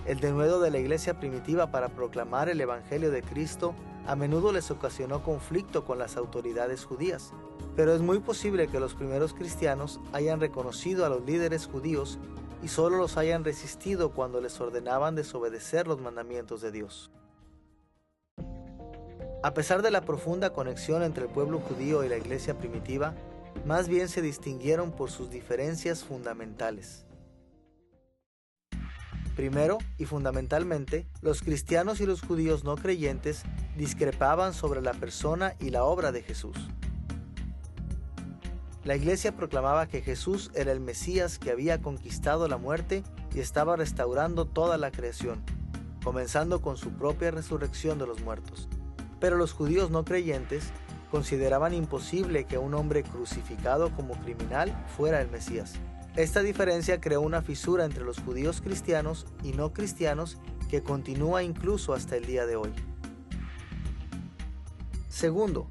el denuedo de la iglesia primitiva para proclamar el evangelio de Cristo a menudo les ocasionó conflicto con las autoridades judías, pero es muy posible que los primeros cristianos hayan reconocido a los líderes judíos y solo los hayan resistido cuando les ordenaban desobedecer los mandamientos de Dios. A pesar de la profunda conexión entre el pueblo judío y la iglesia primitiva, más bien se distinguieron por sus diferencias fundamentales. Primero y fundamentalmente, los cristianos y los judíos no creyentes discrepaban sobre la persona y la obra de Jesús. La iglesia proclamaba que Jesús era el Mesías que había conquistado la muerte y estaba restaurando toda la creación, comenzando con su propia resurrección de los muertos. Pero los judíos no creyentes consideraban imposible que un hombre crucificado como criminal fuera el Mesías. Esta diferencia creó una fisura entre los judíos cristianos y no cristianos que continúa incluso hasta el día de hoy. Segundo,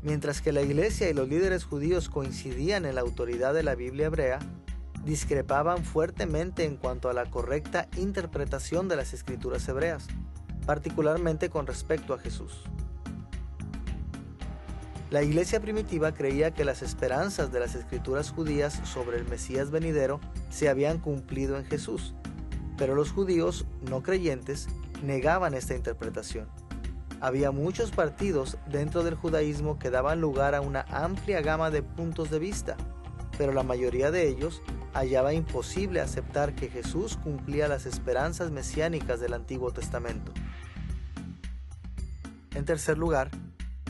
mientras que la iglesia y los líderes judíos coincidían en la autoridad de la Biblia hebrea, discrepaban fuertemente en cuanto a la correcta interpretación de las escrituras hebreas, particularmente con respecto a Jesús. La iglesia primitiva creía que las esperanzas de las escrituras judías sobre el Mesías venidero se habían cumplido en Jesús, pero los judíos no creyentes negaban esta interpretación. Había muchos partidos dentro del judaísmo que daban lugar a una amplia gama de puntos de vista, pero la mayoría de ellos hallaba imposible aceptar que Jesús cumplía las esperanzas mesiánicas del Antiguo Testamento. En tercer lugar,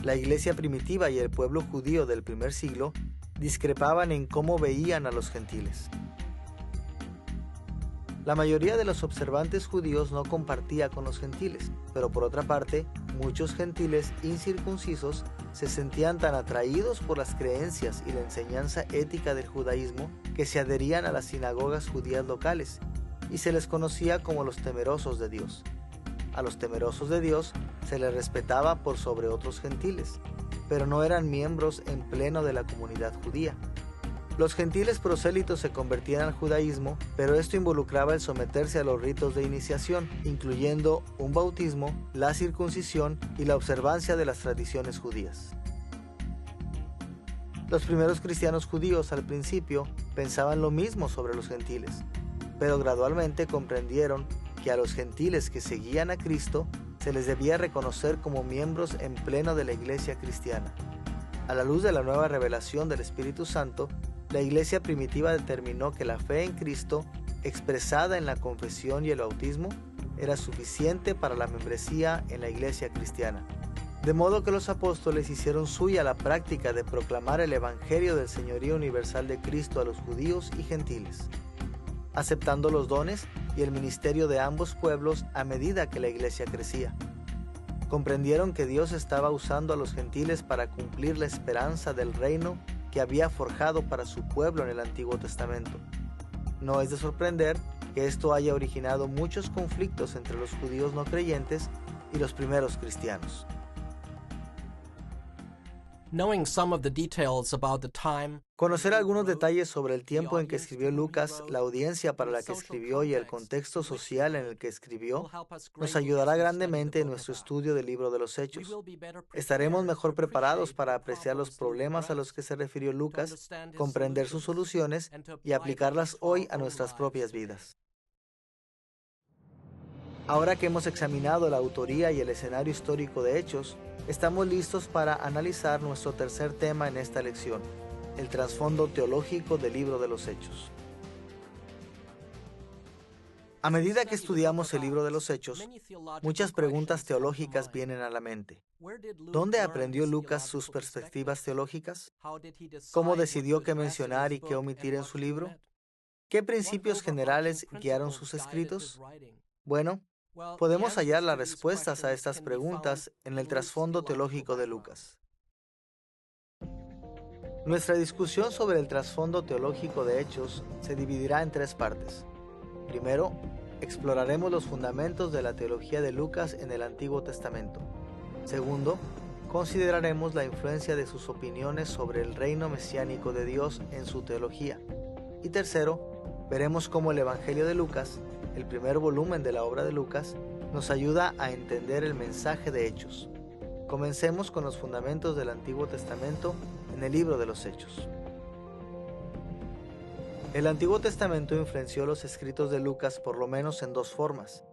la iglesia primitiva y el pueblo judío del primer siglo discrepaban en cómo veían a los gentiles. La mayoría de los observantes judíos no compartía con los gentiles, pero por otra parte, muchos gentiles incircuncisos se sentían tan atraídos por las creencias y la enseñanza ética del judaísmo que se adherían a las sinagogas judías locales y se les conocía como los temerosos de Dios. A los temerosos de Dios se les respetaba por sobre otros gentiles, pero no eran miembros en pleno de la comunidad judía. Los gentiles prosélitos se convertían al judaísmo, pero esto involucraba el someterse a los ritos de iniciación, incluyendo un bautismo, la circuncisión y la observancia de las tradiciones judías. Los primeros cristianos judíos al principio pensaban lo mismo sobre los gentiles, pero gradualmente comprendieron que a los gentiles que seguían a Cristo se les debía reconocer como miembros en pleno de la iglesia cristiana. A la luz de la nueva revelación del Espíritu Santo, la iglesia primitiva determinó que la fe en Cristo, expresada en la confesión y el bautismo, era suficiente para la membresía en la iglesia cristiana. De modo que los apóstoles hicieron suya la práctica de proclamar el evangelio del señorío universal de Cristo a los judíos y gentiles, aceptando los dones y el ministerio de ambos pueblos a medida que la iglesia crecía. Comprendieron que Dios estaba usando a los gentiles para cumplir la esperanza del reino que había forjado para su pueblo en el Antiguo Testamento. No es de sorprender que esto haya originado muchos conflictos entre los judíos no creyentes y los primeros cristianos. Conocer algunos detalles sobre el tiempo en que escribió Lucas, la audiencia para la que escribió y el contexto social en el que escribió, nos ayudará grandemente en nuestro estudio del libro de los Hechos. Estaremos mejor preparados para apreciar los problemas a los que se refirió Lucas, comprender sus soluciones y aplicarlas hoy a nuestras propias vidas. Ahora que hemos examinado la autoría y el escenario histórico de Hechos, estamos listos para analizar nuestro tercer tema en esta lección, el trasfondo teológico del libro de los Hechos. A medida que estudiamos el libro de los Hechos, muchas preguntas teológicas vienen a la mente. ¿Dónde aprendió Lucas sus perspectivas teológicas? ¿Cómo decidió qué mencionar y qué omitir en su libro? ¿Qué principios generales guiaron sus escritos? Bueno, podemos hallar las respuestas a estas preguntas en el trasfondo teológico de Lucas. Nuestra discusión sobre el trasfondo teológico de Hechos se dividirá en tres partes. Primero, exploraremos los fundamentos de la teología de Lucas en el Antiguo Testamento. Segundo, consideraremos la influencia de sus opiniones sobre el reino mesiánico de Dios en su teología. Y tercero, veremos cómo el Evangelio de Lucas, el primer volumen de la obra de Lucas, nos ayuda a entender el mensaje de Hechos. Comencemos con los fundamentos del Antiguo Testamento en el libro de los Hechos. El Antiguo Testamento influenció los escritos de Lucas por lo menos en dos formas.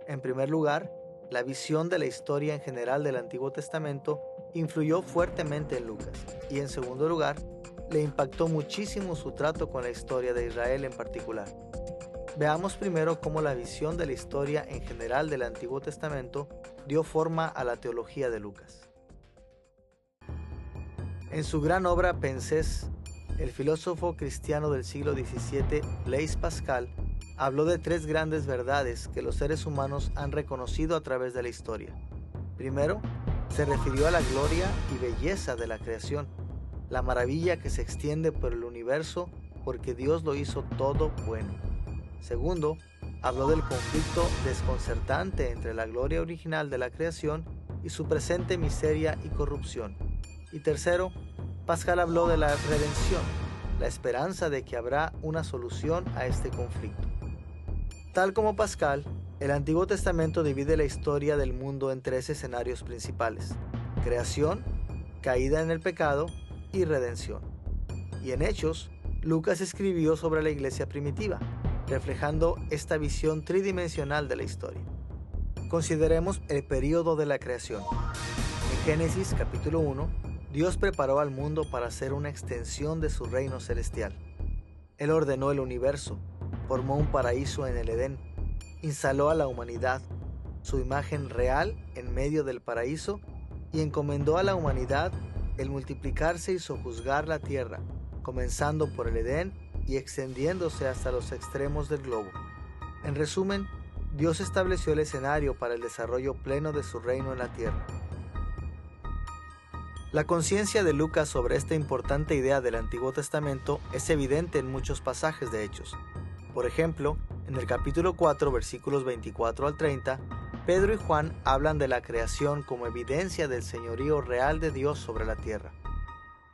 En primer lugar, la visión de la historia en general del Antiguo Testamento influyó fuertemente en Lucas, y en segundo lugar, le impactó muchísimo su trato con la historia de Israel en particular. Veamos primero cómo la visión de la historia en general del Antiguo Testamento dio forma a la teología de Lucas. En su gran obra Pensées, el filósofo cristiano del siglo XVII, Blaise Pascal, habló de tres grandes verdades que los seres humanos han reconocido a través de la historia. Primero, se refirió a la gloria y belleza de la creación, la maravilla que se extiende por el universo porque Dios lo hizo todo bueno. Segundo, habló del conflicto desconcertante entre la gloria original de la creación y su presente miseria y corrupción. Y tercero, Pascal habló de la redención, la esperanza de que habrá una solución a este conflicto. Tal como Pascal, el Antiguo Testamento divide la historia del mundo en tres escenarios principales: creación, caída en el pecado y redención. Y en Hechos, Lucas escribió sobre la iglesia primitiva, reflejando esta visión tridimensional de la historia. Consideremos el período de la creación. En Génesis capítulo 1, Dios preparó al mundo para ser una extensión de su reino celestial. Él ordenó el universo, formó un paraíso en el Edén, instaló a la humanidad, su imagen real en medio del paraíso, y encomendó a la humanidad el multiplicarse y sojuzgar la tierra, comenzando por el Edén y extendiéndose hasta los extremos del globo. En resumen, Dios estableció el escenario para el desarrollo pleno de su reino en la tierra. La conciencia de Lucas sobre esta importante idea del Antiguo Testamento es evidente en muchos pasajes de Hechos. Por ejemplo, en el capítulo 4, versículos 24 al 30, Pedro y Juan hablan de la creación como evidencia del señorío real de Dios sobre la tierra.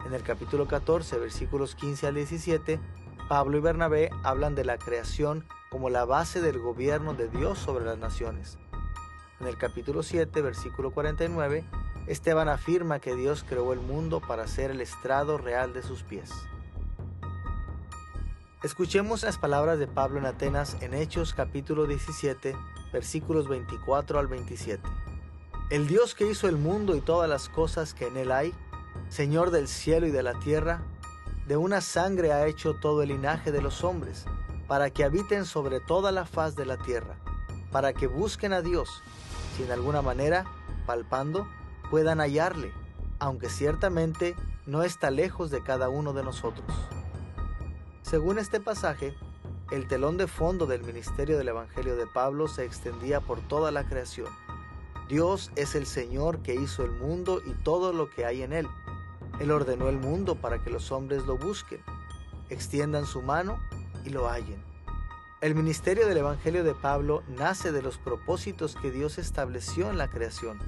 En el capítulo 14, versículos 15 al 17, Pablo y Bernabé hablan de la creación como la base del gobierno de Dios sobre las naciones. En el capítulo 7, versículo 49, Esteban afirma que Dios creó el mundo para ser el estrado real de sus pies. Escuchemos las palabras de Pablo en Atenas en Hechos capítulo 17, versículos 24 al 27. El Dios que hizo el mundo y todas las cosas que en él hay, Señor del cielo y de la tierra, de una sangre ha hecho todo el linaje de los hombres, para que habiten sobre toda la faz de la tierra, para que busquen a Dios, si en alguna manera, palpando, puedan hallarle, aunque ciertamente no está lejos de cada uno de nosotros. Según este pasaje, el telón de fondo del ministerio del Evangelio de Pablo se extendía por toda la creación. Dios es el Señor que hizo el mundo y todo lo que hay en él. Él ordenó el mundo para que los hombres lo busquen, extiendan su mano y lo hallen. El ministerio del Evangelio de Pablo nace de los propósitos que Dios estableció en la creación.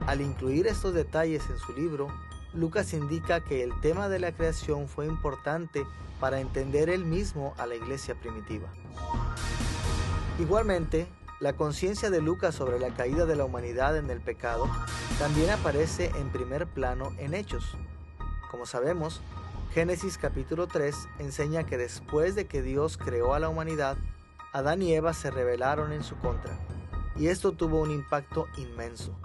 Al incluir estos detalles en su libro, Lucas indica que el tema de la creación fue importante para entender él mismo a la iglesia primitiva. Igualmente, la conciencia de Lucas sobre la caída de la humanidad en el pecado también aparece en primer plano en Hechos. Como sabemos, Génesis capítulo 3 enseña que después de que Dios creó a la humanidad, Adán y Eva se rebelaron en su contra, y esto tuvo un impacto inmenso.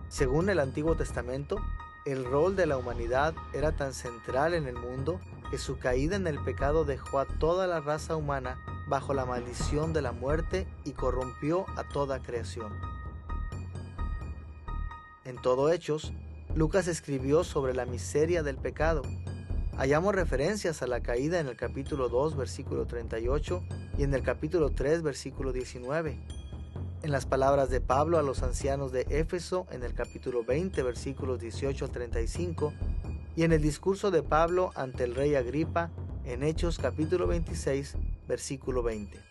Según el Antiguo Testamento, el rol de la humanidad era tan central en el mundo que su caída en el pecado dejó a toda la raza humana bajo la maldición de la muerte y corrompió a toda creación. En todo Hechos, Lucas escribió sobre la miseria del pecado. Hallamos referencias a la caída en el capítulo 2, versículo 38 y en el capítulo 3, versículo 19. En las palabras de Pablo a los ancianos de Éfeso en el capítulo 20, versículos 18 al 35, y en el discurso de Pablo ante el rey Agripa en Hechos capítulo 26, versículo 20.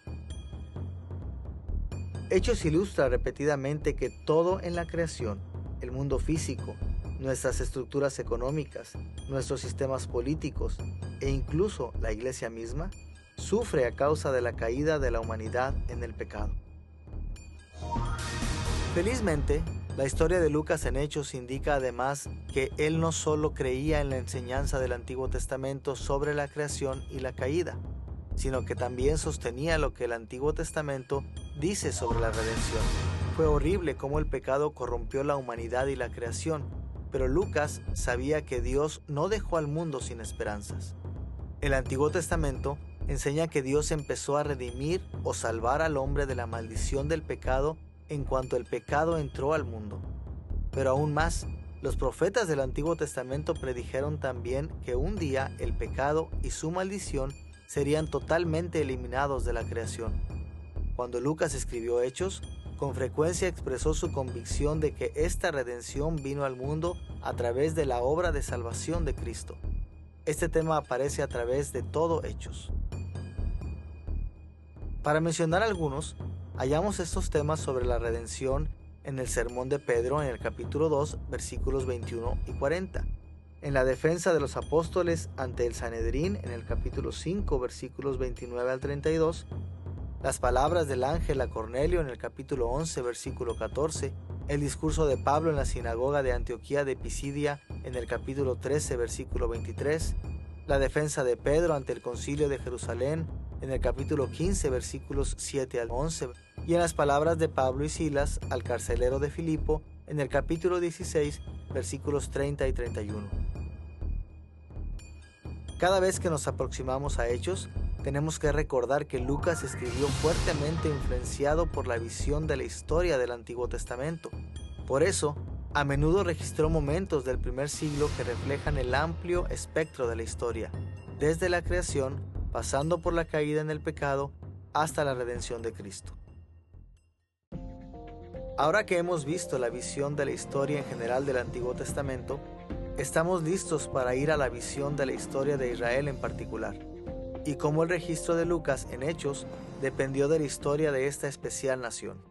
Hechos ilustra repetidamente que todo en la creación, el mundo físico, nuestras estructuras económicas, nuestros sistemas políticos e incluso la iglesia misma, sufre a causa de la caída de la humanidad en el pecado. Felizmente, la historia de Lucas en Hechos indica además que él no solo creía en la enseñanza del Antiguo Testamento sobre la creación y la caída, sino que también sostenía lo que el Antiguo Testamento dice sobre la redención. Fue horrible cómo el pecado corrompió la humanidad y la creación, pero Lucas sabía que Dios no dejó al mundo sin esperanzas. El Antiguo Testamento enseña que Dios empezó a redimir o salvar al hombre de la maldición del pecado en cuanto el pecado entró al mundo. Pero aún más, los profetas del Antiguo Testamento predijeron también que un día el pecado y su maldición serían totalmente eliminados de la creación. Cuando Lucas escribió Hechos, con frecuencia expresó su convicción de que esta redención vino al mundo a través de la obra de salvación de Cristo. Este tema aparece a través de todo Hechos. Para mencionar algunos, hallamos estos temas sobre la redención en el sermón de Pedro en el capítulo 2, versículos 21 y 40, en la defensa de los apóstoles ante el Sanedrín en el capítulo 5, versículos 29 al 32, las palabras del ángel a Cornelio en el capítulo 11, versículo 14, el discurso de Pablo en la sinagoga de Antioquía de Pisidia en el capítulo 13, versículo 23, la defensa de Pedro ante el concilio de Jerusalén en el capítulo 15, versículos 7 al 11, y en las palabras de Pablo y Silas al carcelero de Filipo en el capítulo 16, versículos 30 y 31. Cada vez que nos aproximamos a Hechos, tenemos que recordar que Lucas escribió fuertemente influenciado por la visión de la historia del Antiguo Testamento. Por eso, a menudo registró momentos del primer siglo que reflejan el amplio espectro de la historia, desde la creación, pasando por la caída en el pecado, hasta la redención de Cristo. Ahora que hemos visto la visión de la historia en general del Antiguo Testamento, estamos listos para ir a la visión de la historia de Israel en particular, y cómo el registro de Lucas en Hechos dependió de la historia de esta especial nación.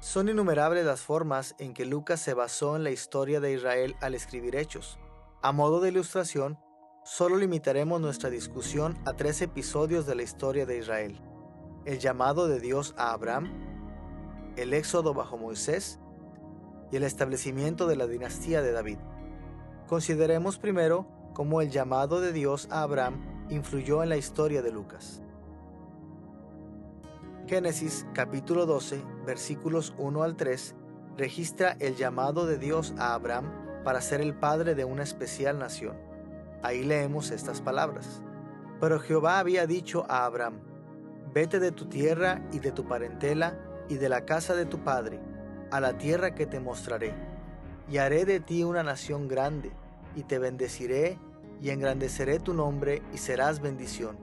Son innumerables las formas en que Lucas se basó en la historia de Israel al escribir Hechos. A modo de ilustración, solo limitaremos nuestra discusión a 3 episodios de la historia de Israel: el llamado de Dios a Abraham, el éxodo bajo Moisés y el establecimiento de la dinastía de David. Consideremos primero cómo el llamado de Dios a Abraham influyó en la historia de Lucas. Génesis capítulo 12, versículos 1 al 3, registra el llamado de Dios a Abraham para ser el padre de una especial nación. Ahí leemos estas palabras: Pero Jehová había dicho a Abraham: Vete de tu tierra y de tu parentela y de la casa de tu padre, a la tierra que te mostraré, y haré de ti una nación grande, y te bendeciré, y engrandeceré tu nombre, y serás bendición.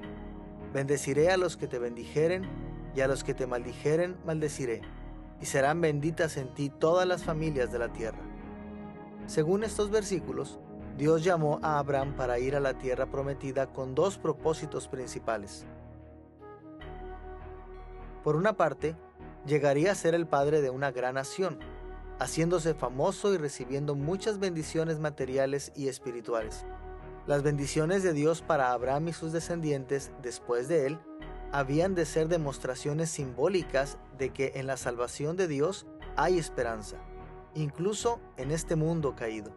Bendeciré a los que te bendijeren, y a los que te maldijeren maldeciré, y serán benditas en ti todas las familias de la tierra. Según estos versículos, Dios llamó a Abraham para ir a la tierra prometida con 2 propósitos principales. Por una parte, llegaría a ser el padre de una gran nación, haciéndose famoso y recibiendo muchas bendiciones materiales y espirituales. Las bendiciones de Dios para Abraham y sus descendientes después de él habían de ser demostraciones simbólicas de que en la salvación de Dios hay esperanza, incluso en este mundo caído.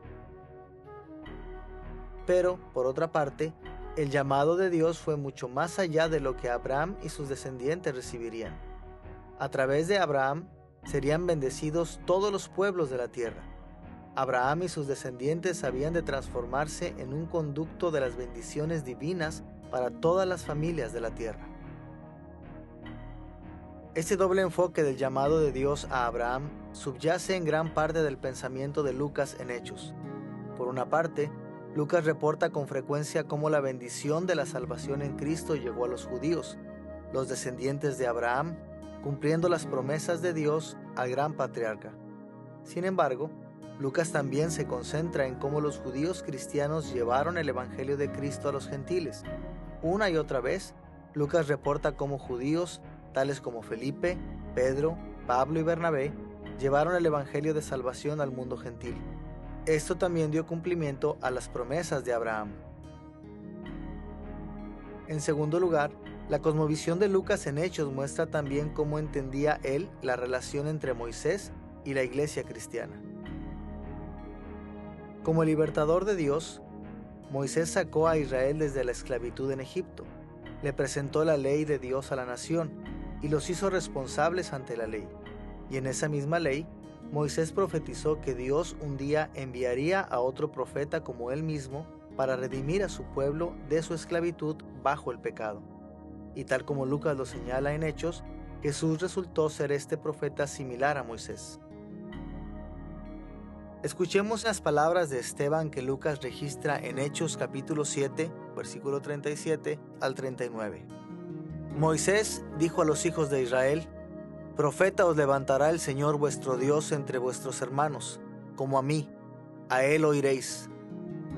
Pero, por otra parte, el llamado de Dios fue mucho más allá de lo que Abraham y sus descendientes recibirían. A través de Abraham serían bendecidos todos los pueblos de la tierra. Abraham y sus descendientes habían de transformarse en un conducto de las bendiciones divinas para todas las familias de la tierra. Este doble enfoque del llamado de Dios a Abraham subyace en gran parte del pensamiento de Lucas en Hechos. Por una parte, Lucas reporta con frecuencia cómo la bendición de la salvación en Cristo llegó a los judíos, los descendientes de Abraham, cumpliendo las promesas de Dios al gran patriarca. Sin embargo, Lucas también se concentra en cómo los judíos cristianos llevaron el evangelio de Cristo a los gentiles. Una y otra vez, Lucas reporta cómo judíos, tales como Felipe, Pedro, Pablo y Bernabé, llevaron el evangelio de salvación al mundo gentil. Esto también dio cumplimiento a las promesas de Abraham. En segundo lugar, la cosmovisión de Lucas en Hechos muestra también cómo entendía él la relación entre Moisés y la iglesia cristiana. Como libertador de Dios, Moisés sacó a Israel desde la esclavitud en Egipto, le presentó la ley de Dios a la nación y los hizo responsables ante la ley. Y en esa misma ley, Moisés profetizó que Dios un día enviaría a otro profeta como él mismo para redimir a su pueblo de su esclavitud bajo el pecado. Y tal como Lucas lo señala en Hechos, Jesús resultó ser este profeta similar a Moisés. Escuchemos las palabras de Esteban que Lucas registra en Hechos capítulo 7, versículo 37 al 39. Moisés dijo a los hijos de Israel: Profeta os levantará el Señor vuestro Dios entre vuestros hermanos, como a mí, a él oiréis.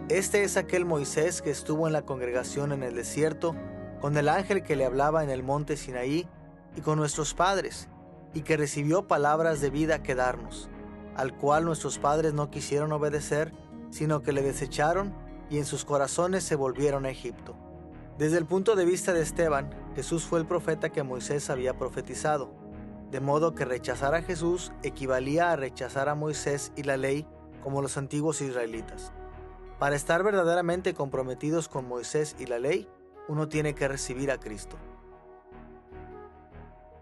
Este es aquel Moisés que estuvo en la congregación en el desierto, con el ángel que le hablaba en el monte Sinaí, y con nuestros padres, y que recibió palabras de vida que darnos, al cual nuestros padres no quisieron obedecer, sino que le desecharon, y en sus corazones se volvieron a Egipto. Desde el punto de vista de Esteban, Jesús fue el profeta que Moisés había profetizado. De modo que rechazar a Jesús equivalía a rechazar a Moisés y la ley como los antiguos israelitas. Para estar verdaderamente comprometidos con Moisés y la ley, uno tiene que recibir a Cristo.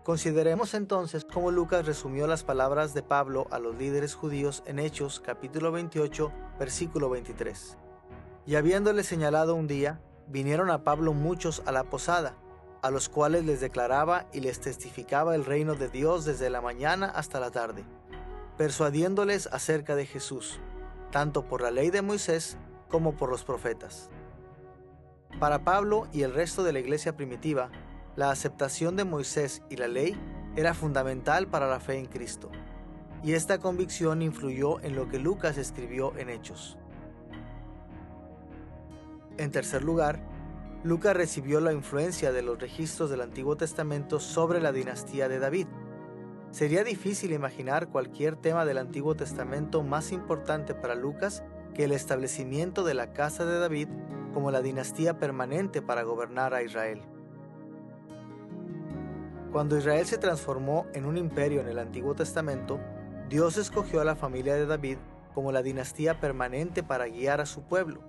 Consideremos entonces cómo Lucas resumió las palabras de Pablo a los líderes judíos en Hechos capítulo 28, versículo 23. Y habiéndole señalado un día, vinieron a Pablo muchos a la posada, a los cuales les declaraba y les testificaba el reino de Dios desde la mañana hasta la tarde, persuadiéndoles acerca de Jesús, tanto por la ley de Moisés como por los profetas. Para Pablo y el resto de la iglesia primitiva, la aceptación de Moisés y la ley era fundamental para la fe en Cristo, y esta convicción influyó en lo que Lucas escribió en Hechos. En tercer lugar, Lucas recibió la influencia de los registros del Antiguo Testamento sobre la dinastía de David. Sería difícil imaginar cualquier tema del Antiguo Testamento más importante para Lucas que el establecimiento de la casa de David como la dinastía permanente para gobernar a Israel. Cuando Israel se transformó en un imperio en el Antiguo Testamento, Dios escogió a la familia de David como la dinastía permanente para guiar a su pueblo.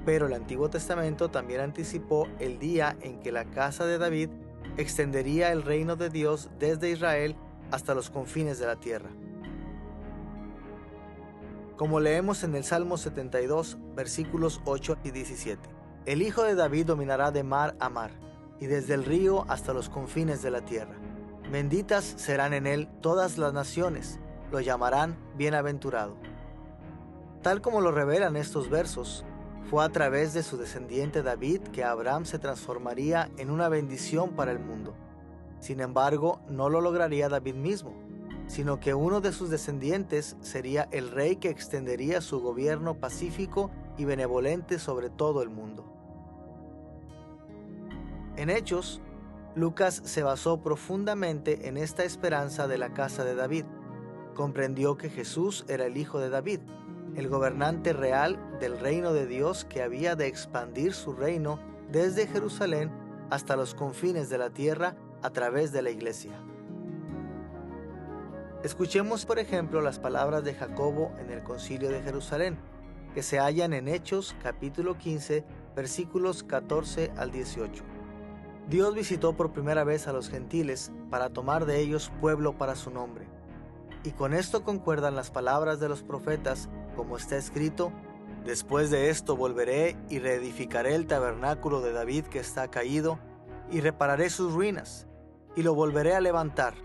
Pero el Antiguo Testamento también anticipó el día en que la casa de David extendería el reino de Dios desde Israel hasta los confines de la tierra. Como leemos en el Salmo 72, versículos 8 y 17. El Hijo de David dominará de mar a mar, y desde el río hasta los confines de la tierra. Benditas serán en él todas las naciones, lo llamarán bienaventurado. Tal como lo revelan estos versos, fue a través de su descendiente David que Abraham se transformaría en una bendición para el mundo. Sin embargo, no lo lograría David mismo, sino que uno de sus descendientes sería el rey que extendería su gobierno pacífico y benevolente sobre todo el mundo. En Hechos, Lucas se basó profundamente en esta esperanza de la casa de David. comprendió que Jesús era el Hijo de David, el gobernante real del reino de Dios que había de expandir su reino desde Jerusalén hasta los confines de la tierra a través de la iglesia. Escuchemos, por ejemplo, las palabras de Jacobo en el Concilio de Jerusalén, que se hallan en Hechos capítulo 15, versículos 14 al 18. Dios visitó por primera vez a los gentiles para tomar de ellos pueblo para su nombre. Y con esto concuerdan las palabras de los profetas, como está escrito: después de esto volveré y reedificaré el tabernáculo de David que está caído, y repararé sus ruinas, y lo volveré a levantar,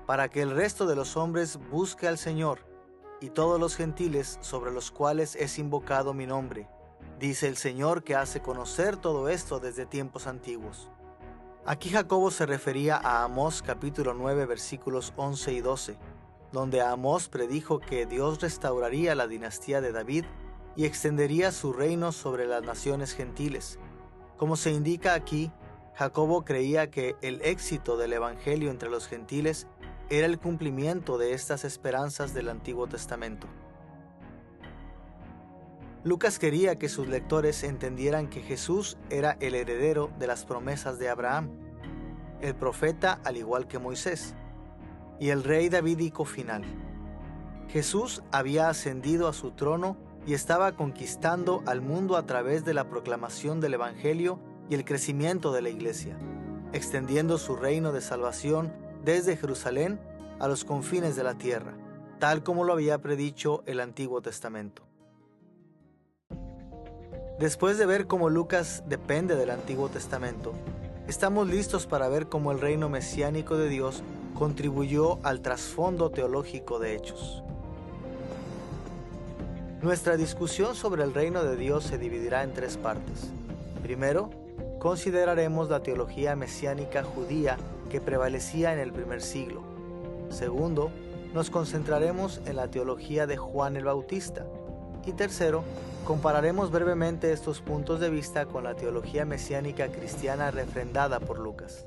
para que el resto de los hombres busque al Señor, y todos los gentiles sobre los cuales es invocado mi nombre. Dice el Señor, que hace conocer todo esto desde tiempos antiguos. Aquí Jacobo se refería a Amós capítulo 9 versículos 11 y 12, donde Amós predijo que Dios restauraría la dinastía de David y extendería su reino sobre las naciones gentiles. Como se indica aquí, Jacobo creía que el éxito del evangelio entre los gentiles era el cumplimiento de estas esperanzas del Antiguo Testamento. Lucas quería que sus lectores entendieran que Jesús era el heredero de las promesas de Abraham, el profeta al igual que Moisés, y el rey davídico final. Jesús había ascendido a su trono y estaba conquistando al mundo a través de la proclamación del Evangelio y el crecimiento de la Iglesia, extendiendo su reino de salvación desde Jerusalén a los confines de la tierra, tal como lo había predicho el Antiguo Testamento. Después de ver cómo Lucas depende del Antiguo Testamento, estamos listos para ver cómo el reino mesiánico de Dios contribuyó al trasfondo teológico de Hechos. Nuestra discusión sobre el reino de Dios se dividirá en tres partes. Primero, consideraremos la teología mesiánica judía que prevalecía en el primer siglo. Segundo, nos concentraremos en la teología de Juan el Bautista. Y tercero, compararemos brevemente estos puntos de vista con la teología mesiánica cristiana refrendada por Lucas.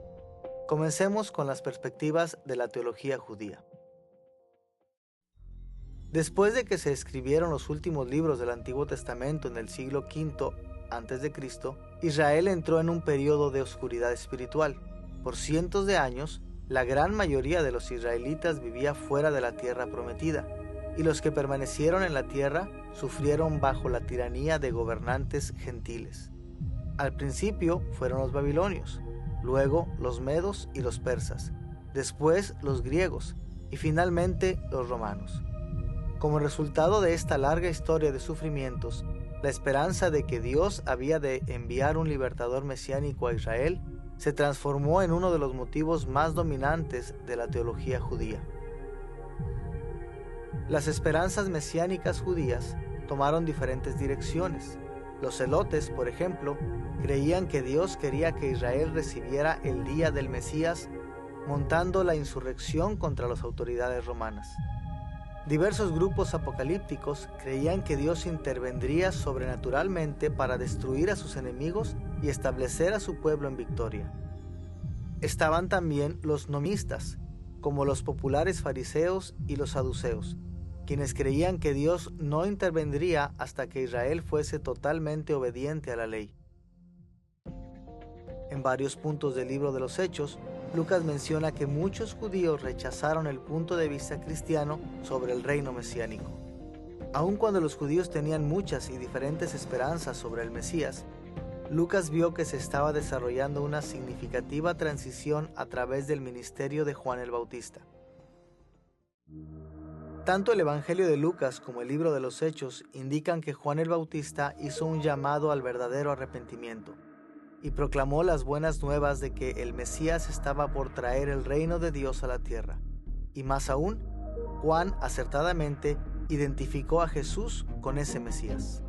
Comencemos con las perspectivas de la teología judía. Después de que se escribieron los últimos libros del Antiguo Testamento en el siglo V a.C., Israel entró en un periodo de oscuridad espiritual. Por cientos de años, la gran mayoría de los israelitas vivía fuera de la tierra prometida, y los que permanecieron en la tierra sufrieron bajo la tiranía de gobernantes gentiles. Al principio fueron los babilonios, luego los medos y los persas, después los griegos y finalmente los romanos. Como resultado de esta larga historia de sufrimientos, la esperanza de que Dios había de enviar un libertador mesiánico a Israel se transformó en uno de los motivos más dominantes de la teología judía. Las esperanzas mesiánicas judías tomaron diferentes direcciones. Los celotes, por ejemplo, creían que Dios quería que Israel recibiera el día del Mesías, montando la insurrección contra las autoridades romanas. Diversos grupos apocalípticos creían que Dios intervendría sobrenaturalmente para destruir a sus enemigos y establecer a su pueblo en victoria. Estaban también los nomistas, como los populares fariseos y los saduceos, quienes creían que Dios no intervendría hasta que Israel fuese totalmente obediente a la ley. En varios puntos del libro de los Hechos, Lucas menciona que muchos judíos rechazaron el punto de vista cristiano sobre el reino mesiánico. Aun cuando los judíos tenían muchas y diferentes esperanzas sobre el Mesías, Lucas vio que se estaba desarrollando una significativa transición a través del ministerio de Juan el Bautista. Tanto el Evangelio de Lucas como el libro de los Hechos indican que Juan el Bautista hizo un llamado al verdadero arrepentimiento y proclamó las buenas nuevas de que el Mesías estaba por traer el reino de Dios a la tierra. Y más aún, Juan acertadamente identificó a Jesús con ese Mesías.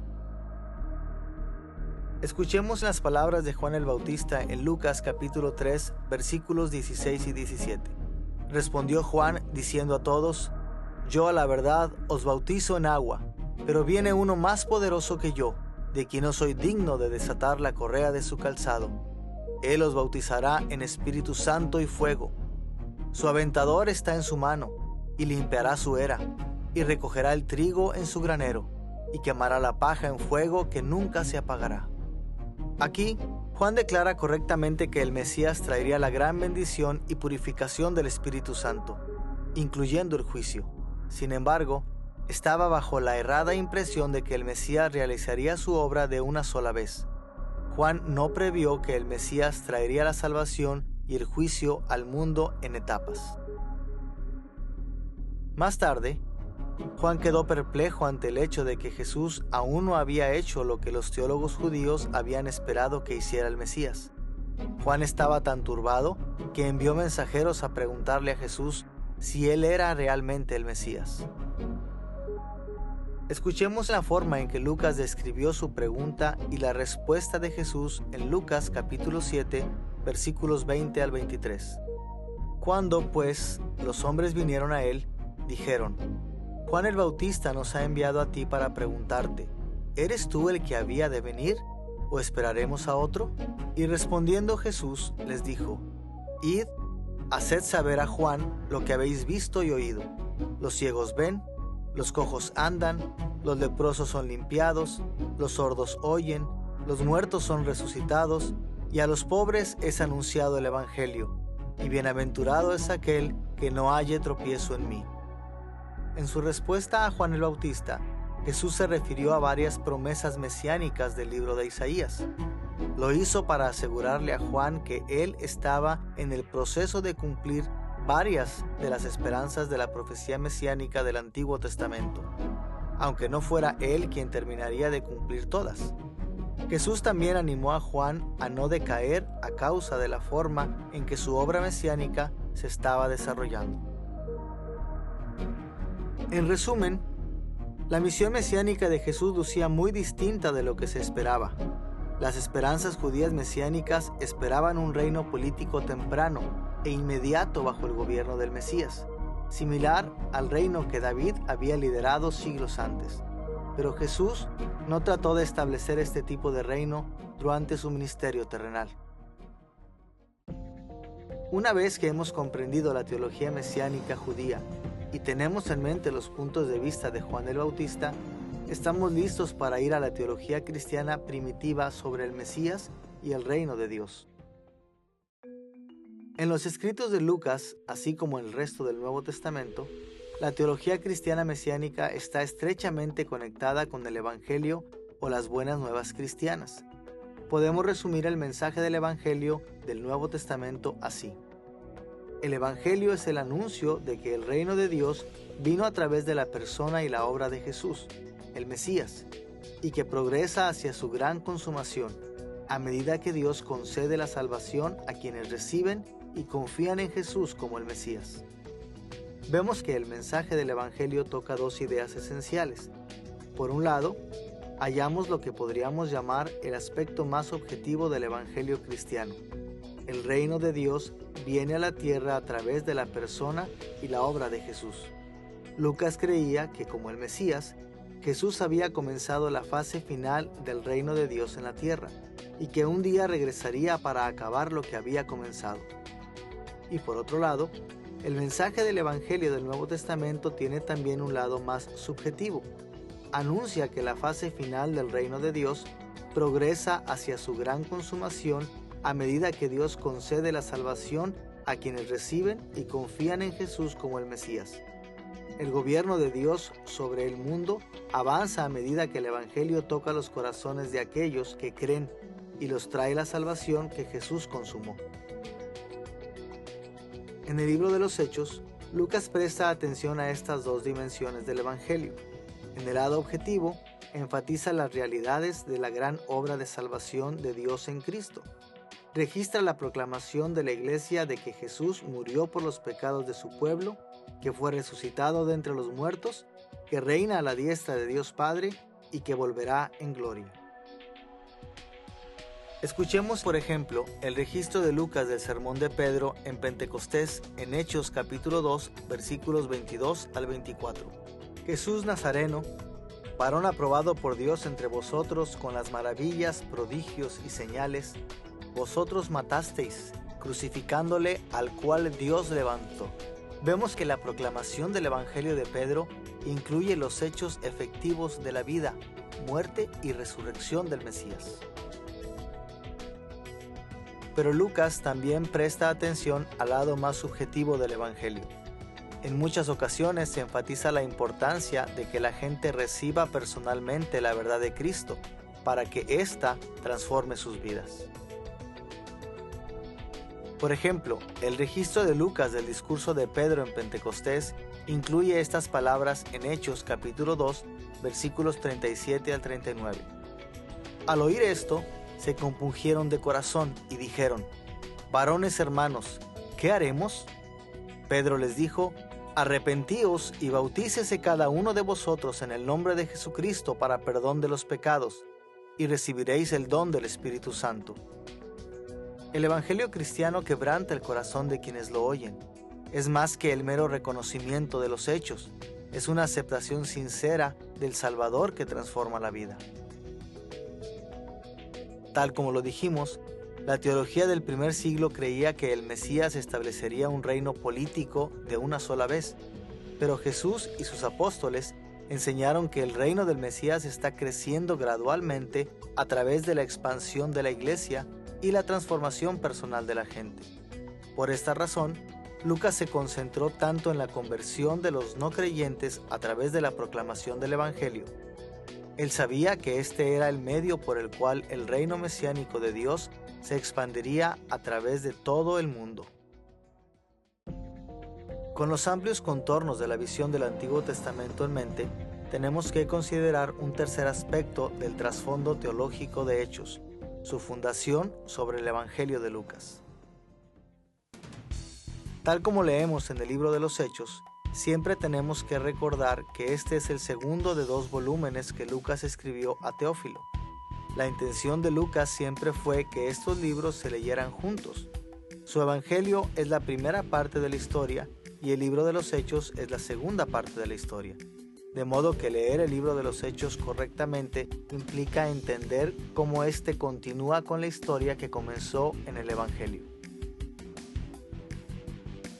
Escuchemos las palabras de Juan el Bautista en Lucas capítulo 3, versículos 16 y 17. Respondió Juan diciendo a todos: Yo a la verdad os bautizo en agua, pero viene uno más poderoso que yo, de quien no soy digno de desatar la correa de su calzado. Él os bautizará en Espíritu Santo y fuego. Su aventador está en su mano, y limpiará su era, y recogerá el trigo en su granero, y quemará la paja en fuego que nunca se apagará. Aquí, Juan declara correctamente que el Mesías traería la gran bendición y purificación del Espíritu Santo, incluyendo el juicio. Sin embargo, estaba bajo la errada impresión de que el Mesías realizaría su obra de una sola vez. Juan no previó que el Mesías traería la salvación y el juicio al mundo en etapas. Más tarde, Juan quedó perplejo ante el hecho de que Jesús aún no había hecho lo que los teólogos judíos habían esperado que hiciera el Mesías. Juan estaba tan turbado que envió mensajeros a preguntarle a Jesús si él era realmente el Mesías. Escuchemos la forma en que Lucas describió su pregunta y la respuesta de Jesús en Lucas capítulo 7, versículos 20 al 23. Cuando, pues, los hombres vinieron a él, dijeron: Juan el Bautista nos ha enviado a ti para preguntarte, ¿eres tú el que había de venir, o esperaremos a otro? Y respondiendo Jesús les dijo: Id, haced saber a Juan lo que habéis visto y oído. Los ciegos ven, los cojos andan, los leprosos son limpiados, los sordos oyen, los muertos son resucitados, y a los pobres es anunciado el Evangelio, y bienaventurado es aquel que no halle tropiezo en mí. En su respuesta a Juan el Bautista, Jesús se refirió a varias promesas mesiánicas del libro de Isaías. Lo hizo para asegurarle a Juan que él estaba en el proceso de cumplir varias de las esperanzas de la profecía mesiánica del Antiguo Testamento, aunque no fuera él quien terminaría de cumplir todas. Jesús también animó a Juan a no decaer a causa de la forma en que su obra mesiánica se estaba desarrollando. En resumen, la misión mesiánica de Jesús lucía muy distinta de lo que se esperaba. Las esperanzas judías mesiánicas esperaban un reino político temprano e inmediato bajo el gobierno del Mesías, similar al reino que David había liderado siglos antes. Pero Jesús no trató de establecer este tipo de reino durante su ministerio terrenal. Una vez que hemos comprendido la teología mesiánica judía y tenemos en mente los puntos de vista de Juan el Bautista, estamos listos para ir a la teología cristiana primitiva sobre el Mesías y el reino de Dios. En los escritos de Lucas, así como en el resto del Nuevo Testamento, la teología cristiana mesiánica está estrechamente conectada con el Evangelio o las buenas nuevas cristianas. Podemos resumir el mensaje del Evangelio del Nuevo Testamento así: el Evangelio es el anuncio de que el reino de Dios vino a través de la persona y la obra de Jesús, el Mesías, y que progresa hacia su gran consumación, a medida que Dios concede la salvación a quienes reciben y confían en Jesús como el Mesías. Vemos que el mensaje del Evangelio toca dos ideas esenciales. Por un lado, hallamos lo que podríamos llamar el aspecto más objetivo del Evangelio cristiano. El reino de Dios viene a la tierra a través de la persona y la obra de Jesús. Lucas creía que, como el Mesías, Jesús había comenzado la fase final del reino de Dios en la tierra y que un día regresaría para acabar lo que había comenzado. Y por otro lado, el mensaje del Evangelio del Nuevo Testamento tiene también un lado más subjetivo. Anuncia que la fase final del reino de Dios progresa hacia su gran consumación a medida que Dios concede la salvación a quienes reciben y confían en Jesús como el Mesías. El gobierno de Dios sobre el mundo avanza a medida que el Evangelio toca los corazones de aquellos que creen y los trae la salvación que Jesús consumó. En el libro de los Hechos, Lucas presta atención a estas dos dimensiones del Evangelio. En el lado objetivo, enfatiza las realidades de la gran obra de salvación de Dios en Cristo. Registra la proclamación de la Iglesia de que Jesús murió por los pecados de su pueblo, que fue resucitado de entre los muertos, que reina a la diestra de Dios Padre y que volverá en gloria. Escuchemos, por ejemplo, el registro de Lucas del sermón de Pedro en Pentecostés en Hechos capítulo 2, versículos 22 al 24. Jesús Nazareno, varón aprobado por Dios entre vosotros con las maravillas, prodigios y señales, vosotros matasteis, crucificándole, al cual Dios levantó, vemos que la proclamación del Evangelio de Pedro incluye los hechos efectivos de la vida, muerte y resurrección del Mesías. Pero Lucas también presta atención al lado más subjetivo del Evangelio. En muchas ocasiones se enfatiza la importancia de que la gente reciba personalmente la verdad de Cristo para que ésta transforme sus vidas. Por ejemplo, el registro de Lucas del discurso de Pedro en Pentecostés incluye estas palabras en Hechos capítulo 2, versículos 37 al 39. Al oír esto, se compungieron de corazón y dijeron: «Varones hermanos, ¿qué haremos?». Pedro les dijo: «Arrepentíos y bautícese cada uno de vosotros en el nombre de Jesucristo para perdón de los pecados, y recibiréis el don del Espíritu Santo». El Evangelio cristiano quebranta el corazón de quienes lo oyen. Es más que el mero reconocimiento de los hechos. Es una aceptación sincera del Salvador que transforma la vida. Tal como lo dijimos, la teología del primer siglo creía que el Mesías establecería un reino político de una sola vez, pero Jesús y sus apóstoles enseñaron que el reino del Mesías está creciendo gradualmente a través de la expansión de la iglesia y la transformación personal de la gente. Por esta razón, Lucas se concentró tanto en la conversión de los no creyentes a través de la proclamación del Evangelio. Él sabía que este era el medio por el cual el reino mesiánico de Dios se expandiría a través de todo el mundo. Con los amplios contornos de la visión del Antiguo Testamento en mente, tenemos que considerar un tercer aspecto del trasfondo teológico de Hechos, su fundación sobre el Evangelio de Lucas. Tal como leemos en el libro de los Hechos, siempre tenemos que recordar que este es el segundo de 2 volúmenes que Lucas escribió a Teófilo. La intención de Lucas siempre fue que estos libros se leyeran juntos. Su Evangelio es la primera parte de la historia y el libro de los Hechos es la segunda parte de la historia. De modo que leer el libro de los Hechos correctamente implica entender cómo éste continúa con la historia que comenzó en el Evangelio.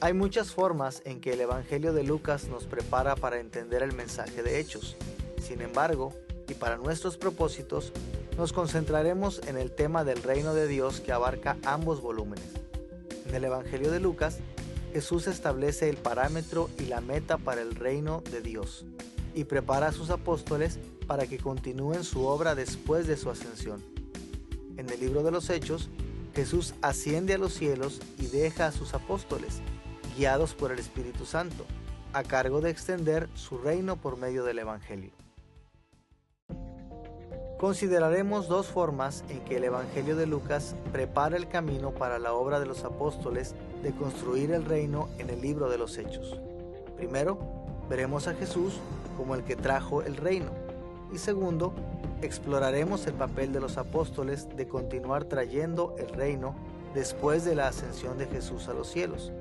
Hay muchas formas en que el Evangelio de Lucas nos prepara para entender el mensaje de Hechos. Sin embargo, y para nuestros propósitos, nos concentraremos en el tema del reino de Dios que abarca ambos volúmenes. En el Evangelio de Lucas, Jesús establece el parámetro y la meta para el reino de Dios y prepara a sus apóstoles para que continúen su obra después de su ascensión. En el libro de los Hechos, Jesús asciende a los cielos y deja a sus apóstoles, guiados por el Espíritu Santo, a cargo de extender su reino por medio del Evangelio. Consideraremos 2 formas en que el Evangelio de Lucas prepara el camino para la obra de los apóstoles de construir el reino en el libro de los Hechos. Primero, veremos a Jesús como el que trajo el reino. Y segundo, exploraremos el papel de los apóstoles de continuar trayendo el reino después de la ascensión de Jesús a los cielos.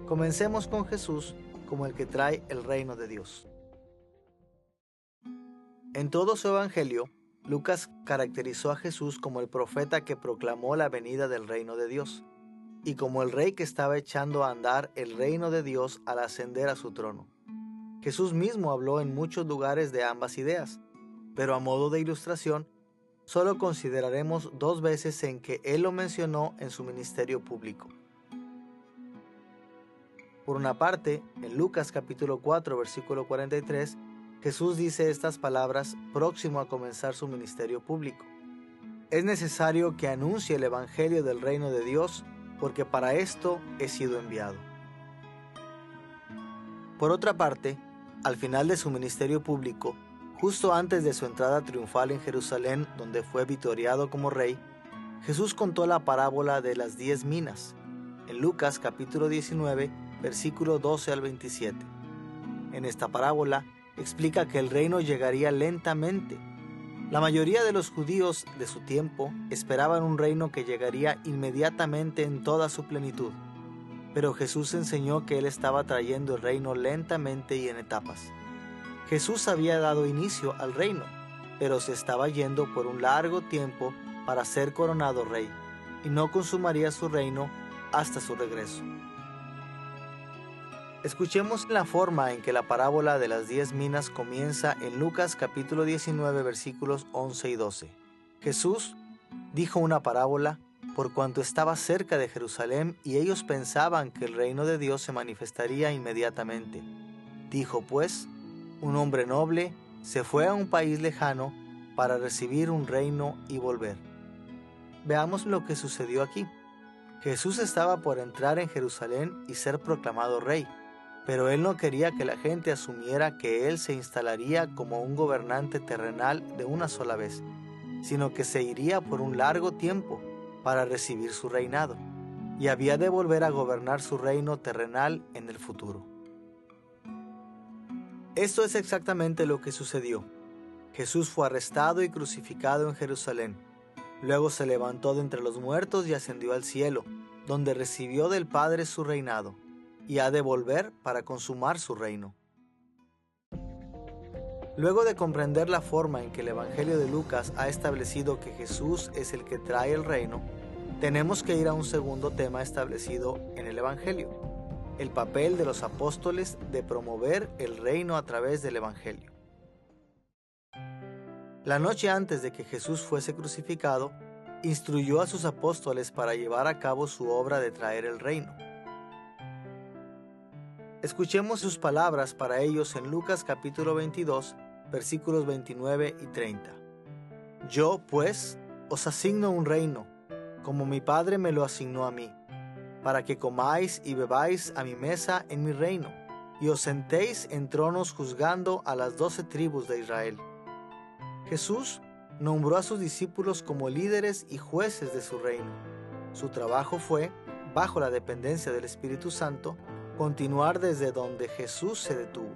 Comencemos con Jesús como el que trae el reino de Dios. En todo su Evangelio, Lucas caracterizó a Jesús como el profeta que proclamó la venida del reino de Dios y como el rey que estaba echando a andar el reino de Dios al ascender a su trono. Jesús mismo habló en muchos lugares de ambas ideas, pero a modo de ilustración, solo consideraremos 2 veces en que él lo mencionó en su ministerio público. Por una parte, en Lucas capítulo 4, versículo 43, Jesús dice estas palabras próximo a comenzar su ministerio público. Es necesario que anuncie el Evangelio del reino de Dios, porque para esto he sido enviado. Por otra parte, al final de su ministerio público, justo antes de su entrada triunfal en Jerusalén, donde fue vitoreado como rey, Jesús contó la parábola de las 10 minas, en Lucas capítulo 19, versículo 12 al 27. En esta parábola explica que el reino llegaría lentamente. La mayoría de los judíos de su tiempo esperaban un reino que llegaría inmediatamente en toda su plenitud. Pero Jesús enseñó que Él estaba trayendo el reino lentamente y en etapas. Jesús había dado inicio al reino, pero se estaba yendo por un largo tiempo para ser coronado rey, y no consumaría su reino hasta su regreso. Escuchemos la forma en que la parábola de las 10 minas comienza en Lucas capítulo 19 versículos 11 y 12. Jesús dijo una parábola por cuanto estaba cerca de Jerusalén y ellos pensaban que el reino de Dios se manifestaría inmediatamente. Dijo pues, un hombre noble se fue a un país lejano para recibir un reino y volver. Veamos lo que sucedió aquí. Jesús estaba por entrar en Jerusalén y ser proclamado rey, pero él no quería que la gente asumiera que él se instalaría como un gobernante terrenal de una sola vez, sino que se iría por un largo tiempo para recibir su reinado, y había de volver a gobernar su reino terrenal en el futuro. Esto es exactamente lo que sucedió. Jesús fue arrestado y crucificado en Jerusalén. Luego se levantó de entre los muertos y ascendió al cielo, donde recibió del Padre su reinado, y ha de volver para consumar su reino. Luego de comprender la forma en que el Evangelio de Lucas ha establecido que Jesús es el que trae el reino, tenemos que ir a un segundo tema establecido en el Evangelio: el papel de los apóstoles de promover el reino a través del Evangelio. La noche antes de que Jesús fuese crucificado, instruyó a sus apóstoles para llevar a cabo su obra de traer el reino. Escuchemos sus palabras para ellos en Lucas capítulo 22, versículos 29 y 30. Yo, pues, os asigno un reino, como mi Padre me lo asignó a mí, para que comáis y bebáis a mi mesa en mi reino, y os sentéis en tronos juzgando a las 12 tribus de Israel. Jesús nombró a sus discípulos como líderes y jueces de su reino. Su trabajo fue, bajo la dependencia del Espíritu Santo, continuar desde donde Jesús se detuvo,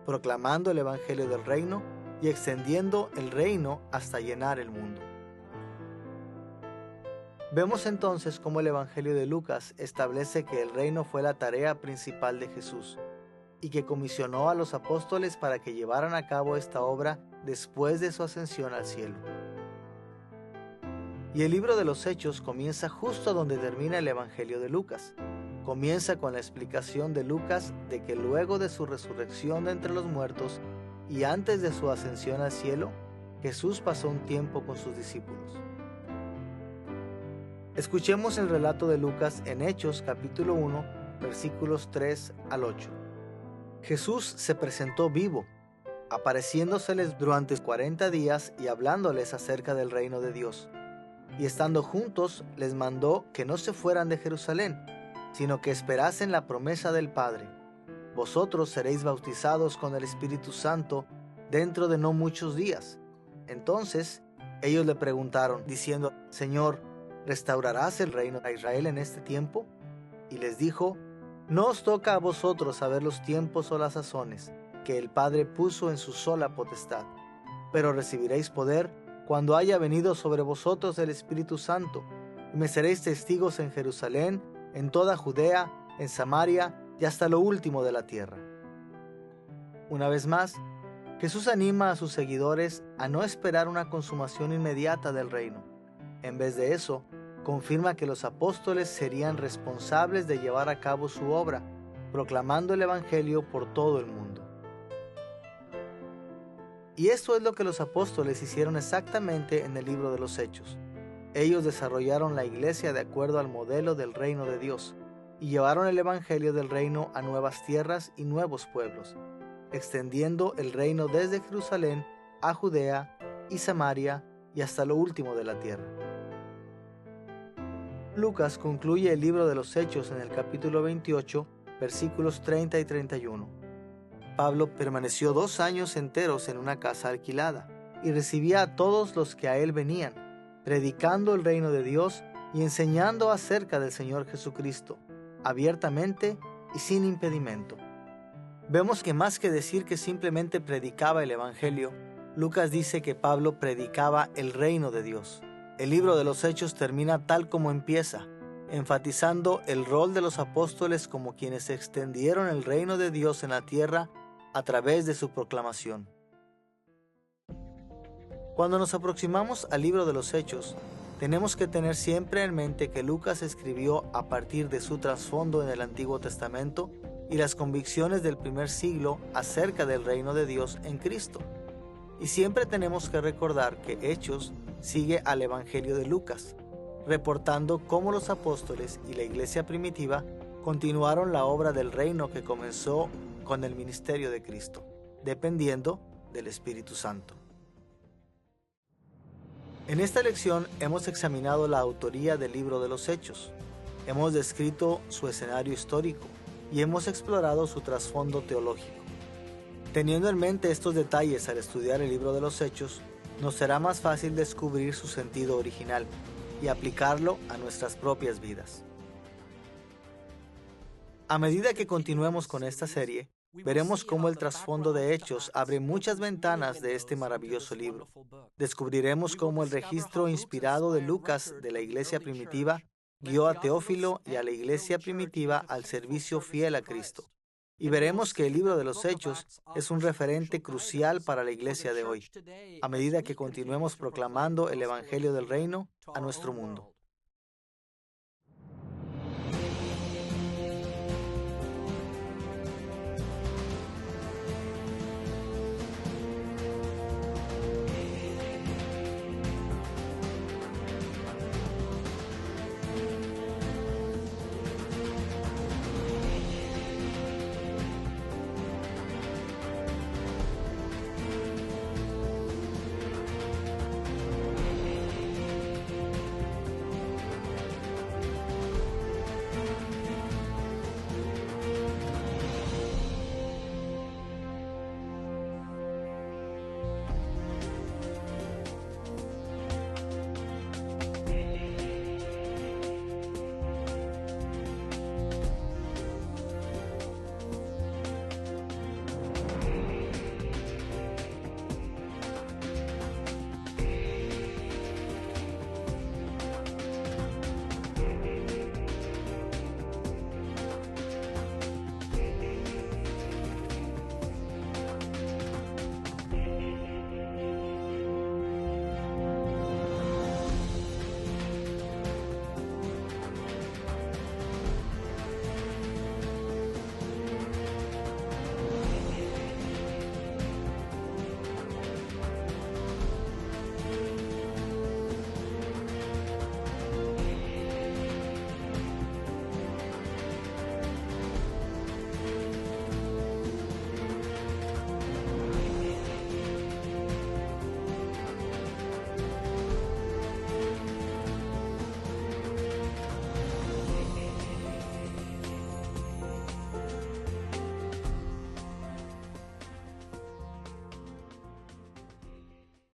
proclamando el Evangelio del reino y extendiendo el reino hasta llenar el mundo. Vemos entonces cómo el Evangelio de Lucas establece que el reino fue la tarea principal de Jesús y que comisionó a los apóstoles para que llevaran a cabo esta obra después de su ascensión al cielo. Y el libro de los Hechos comienza justo donde termina el Evangelio de Lucas. Comienza con la explicación de Lucas de que luego de su resurrección de entre los muertos y antes de su ascensión al cielo, Jesús pasó un tiempo con sus discípulos. Escuchemos el relato de Lucas en Hechos capítulo 1, versículos 3 al 8. Jesús se presentó vivo, apareciéndoseles durante 40 días y hablándoles acerca del reino de Dios. Y estando juntos, les mandó que no se fueran de Jerusalén, sino que esperasen la promesa del Padre. Vosotros seréis bautizados con el Espíritu Santo dentro de no muchos días. Entonces ellos le preguntaron, diciendo, Señor, ¿restaurarás el reino a Israel en este tiempo? Y les dijo, no os toca a vosotros saber los tiempos o las sazones que el Padre puso en su sola potestad, pero recibiréis poder cuando haya venido sobre vosotros el Espíritu Santo, y me seréis testigos en Jerusalén, en toda Judea, en Samaria y hasta lo último de la tierra. Una vez más, Jesús anima a sus seguidores a no esperar una consumación inmediata del reino. En vez de eso, confirma que los apóstoles serían responsables de llevar a cabo su obra, proclamando el Evangelio por todo el mundo. Y esto es lo que los apóstoles hicieron exactamente en el libro de los Hechos. Ellos desarrollaron la iglesia de acuerdo al modelo del reino de Dios y llevaron el Evangelio del reino a nuevas tierras y nuevos pueblos, extendiendo el reino desde Jerusalén a Judea y Samaria y hasta lo último de la tierra. Lucas concluye el libro de los Hechos en el capítulo 28, versículos 30 y 31. Pablo permaneció 2 años enteros en una casa alquilada y recibía a todos los que a él venían, predicando el reino de Dios y enseñando acerca del Señor Jesucristo, abiertamente y sin impedimento. Vemos que más que decir que simplemente predicaba el Evangelio, Lucas dice que Pablo predicaba el reino de Dios. El libro de los Hechos termina tal como empieza, enfatizando el rol de los apóstoles como quienes extendieron el reino de Dios en la tierra a través de su proclamación. Cuando nos aproximamos al libro de los Hechos, tenemos que tener siempre en mente que Lucas escribió a partir de su trasfondo en el Antiguo Testamento y las convicciones del primer siglo acerca del reino de Dios en Cristo. Y siempre tenemos que recordar que Hechos sigue al Evangelio de Lucas, reportando cómo los apóstoles y la iglesia primitiva continuaron la obra del reino que comenzó con el ministerio de Cristo, dependiendo del Espíritu Santo. En esta lección hemos examinado la autoría del libro de los Hechos, hemos descrito su escenario histórico y hemos explorado su trasfondo teológico. Teniendo en mente estos detalles al estudiar el libro de los Hechos, nos será más fácil descubrir su sentido original y aplicarlo a nuestras propias vidas. A medida que continuemos con esta serie, veremos cómo el trasfondo de Hechos abre muchas ventanas de este maravilloso libro. Descubriremos cómo el registro inspirado de Lucas de la iglesia primitiva guió a Teófilo y a la iglesia primitiva al servicio fiel a Cristo. Y veremos que el libro de los Hechos es un referente crucial para la iglesia de hoy, a medida que continuemos proclamando el Evangelio del Reino a nuestro mundo.